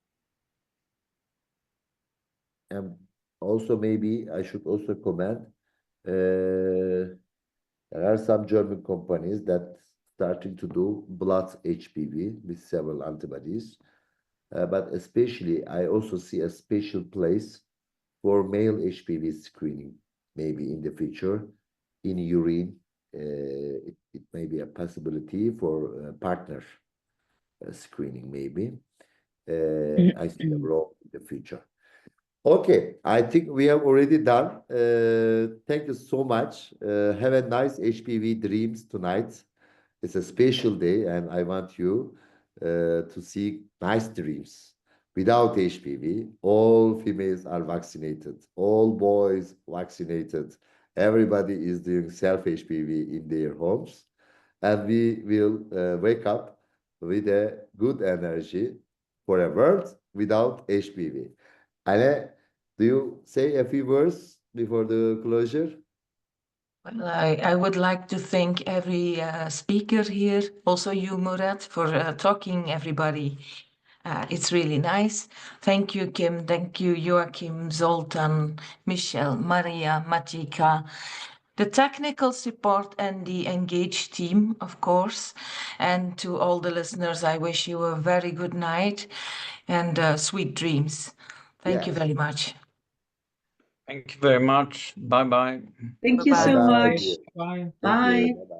Also, maybe I should also comment, there are some German companies that starting to do blood HPV with several antibodies. But especially, I also see a special place for male HPV screening, maybe in the future, in urine. It may be a possibility for partner screening, maybe. I see a role in the future. Okay, I think we have already done. Thank you so much. Have a nice HPV dreams tonight. It's a special day, and I want you to see nice dreams. Without HPV, all females are vaccinated, all boys vaccinated. Everybody is doing self-HPV in their homes, and we will wake up with a good energy for a world without HPV. Anne, do you say a few words before the closure? Well, I would like to thank every speaker here, also you, Murat, for talking everybody. It's really nice. Thank you, Kim. Thank you, Joachim, Zoltan, Michelle, Maria, Matika, the technical support and the ENAGAGE team, of course. And to all the listeners, I wish you a very good night and sweet dreams. Thank you Yes. very much. Thank you very much. Bye-bye. Thank you so Bye-bye. Bye-bye. much. Bye. Thank you. Bye. Bye-bye.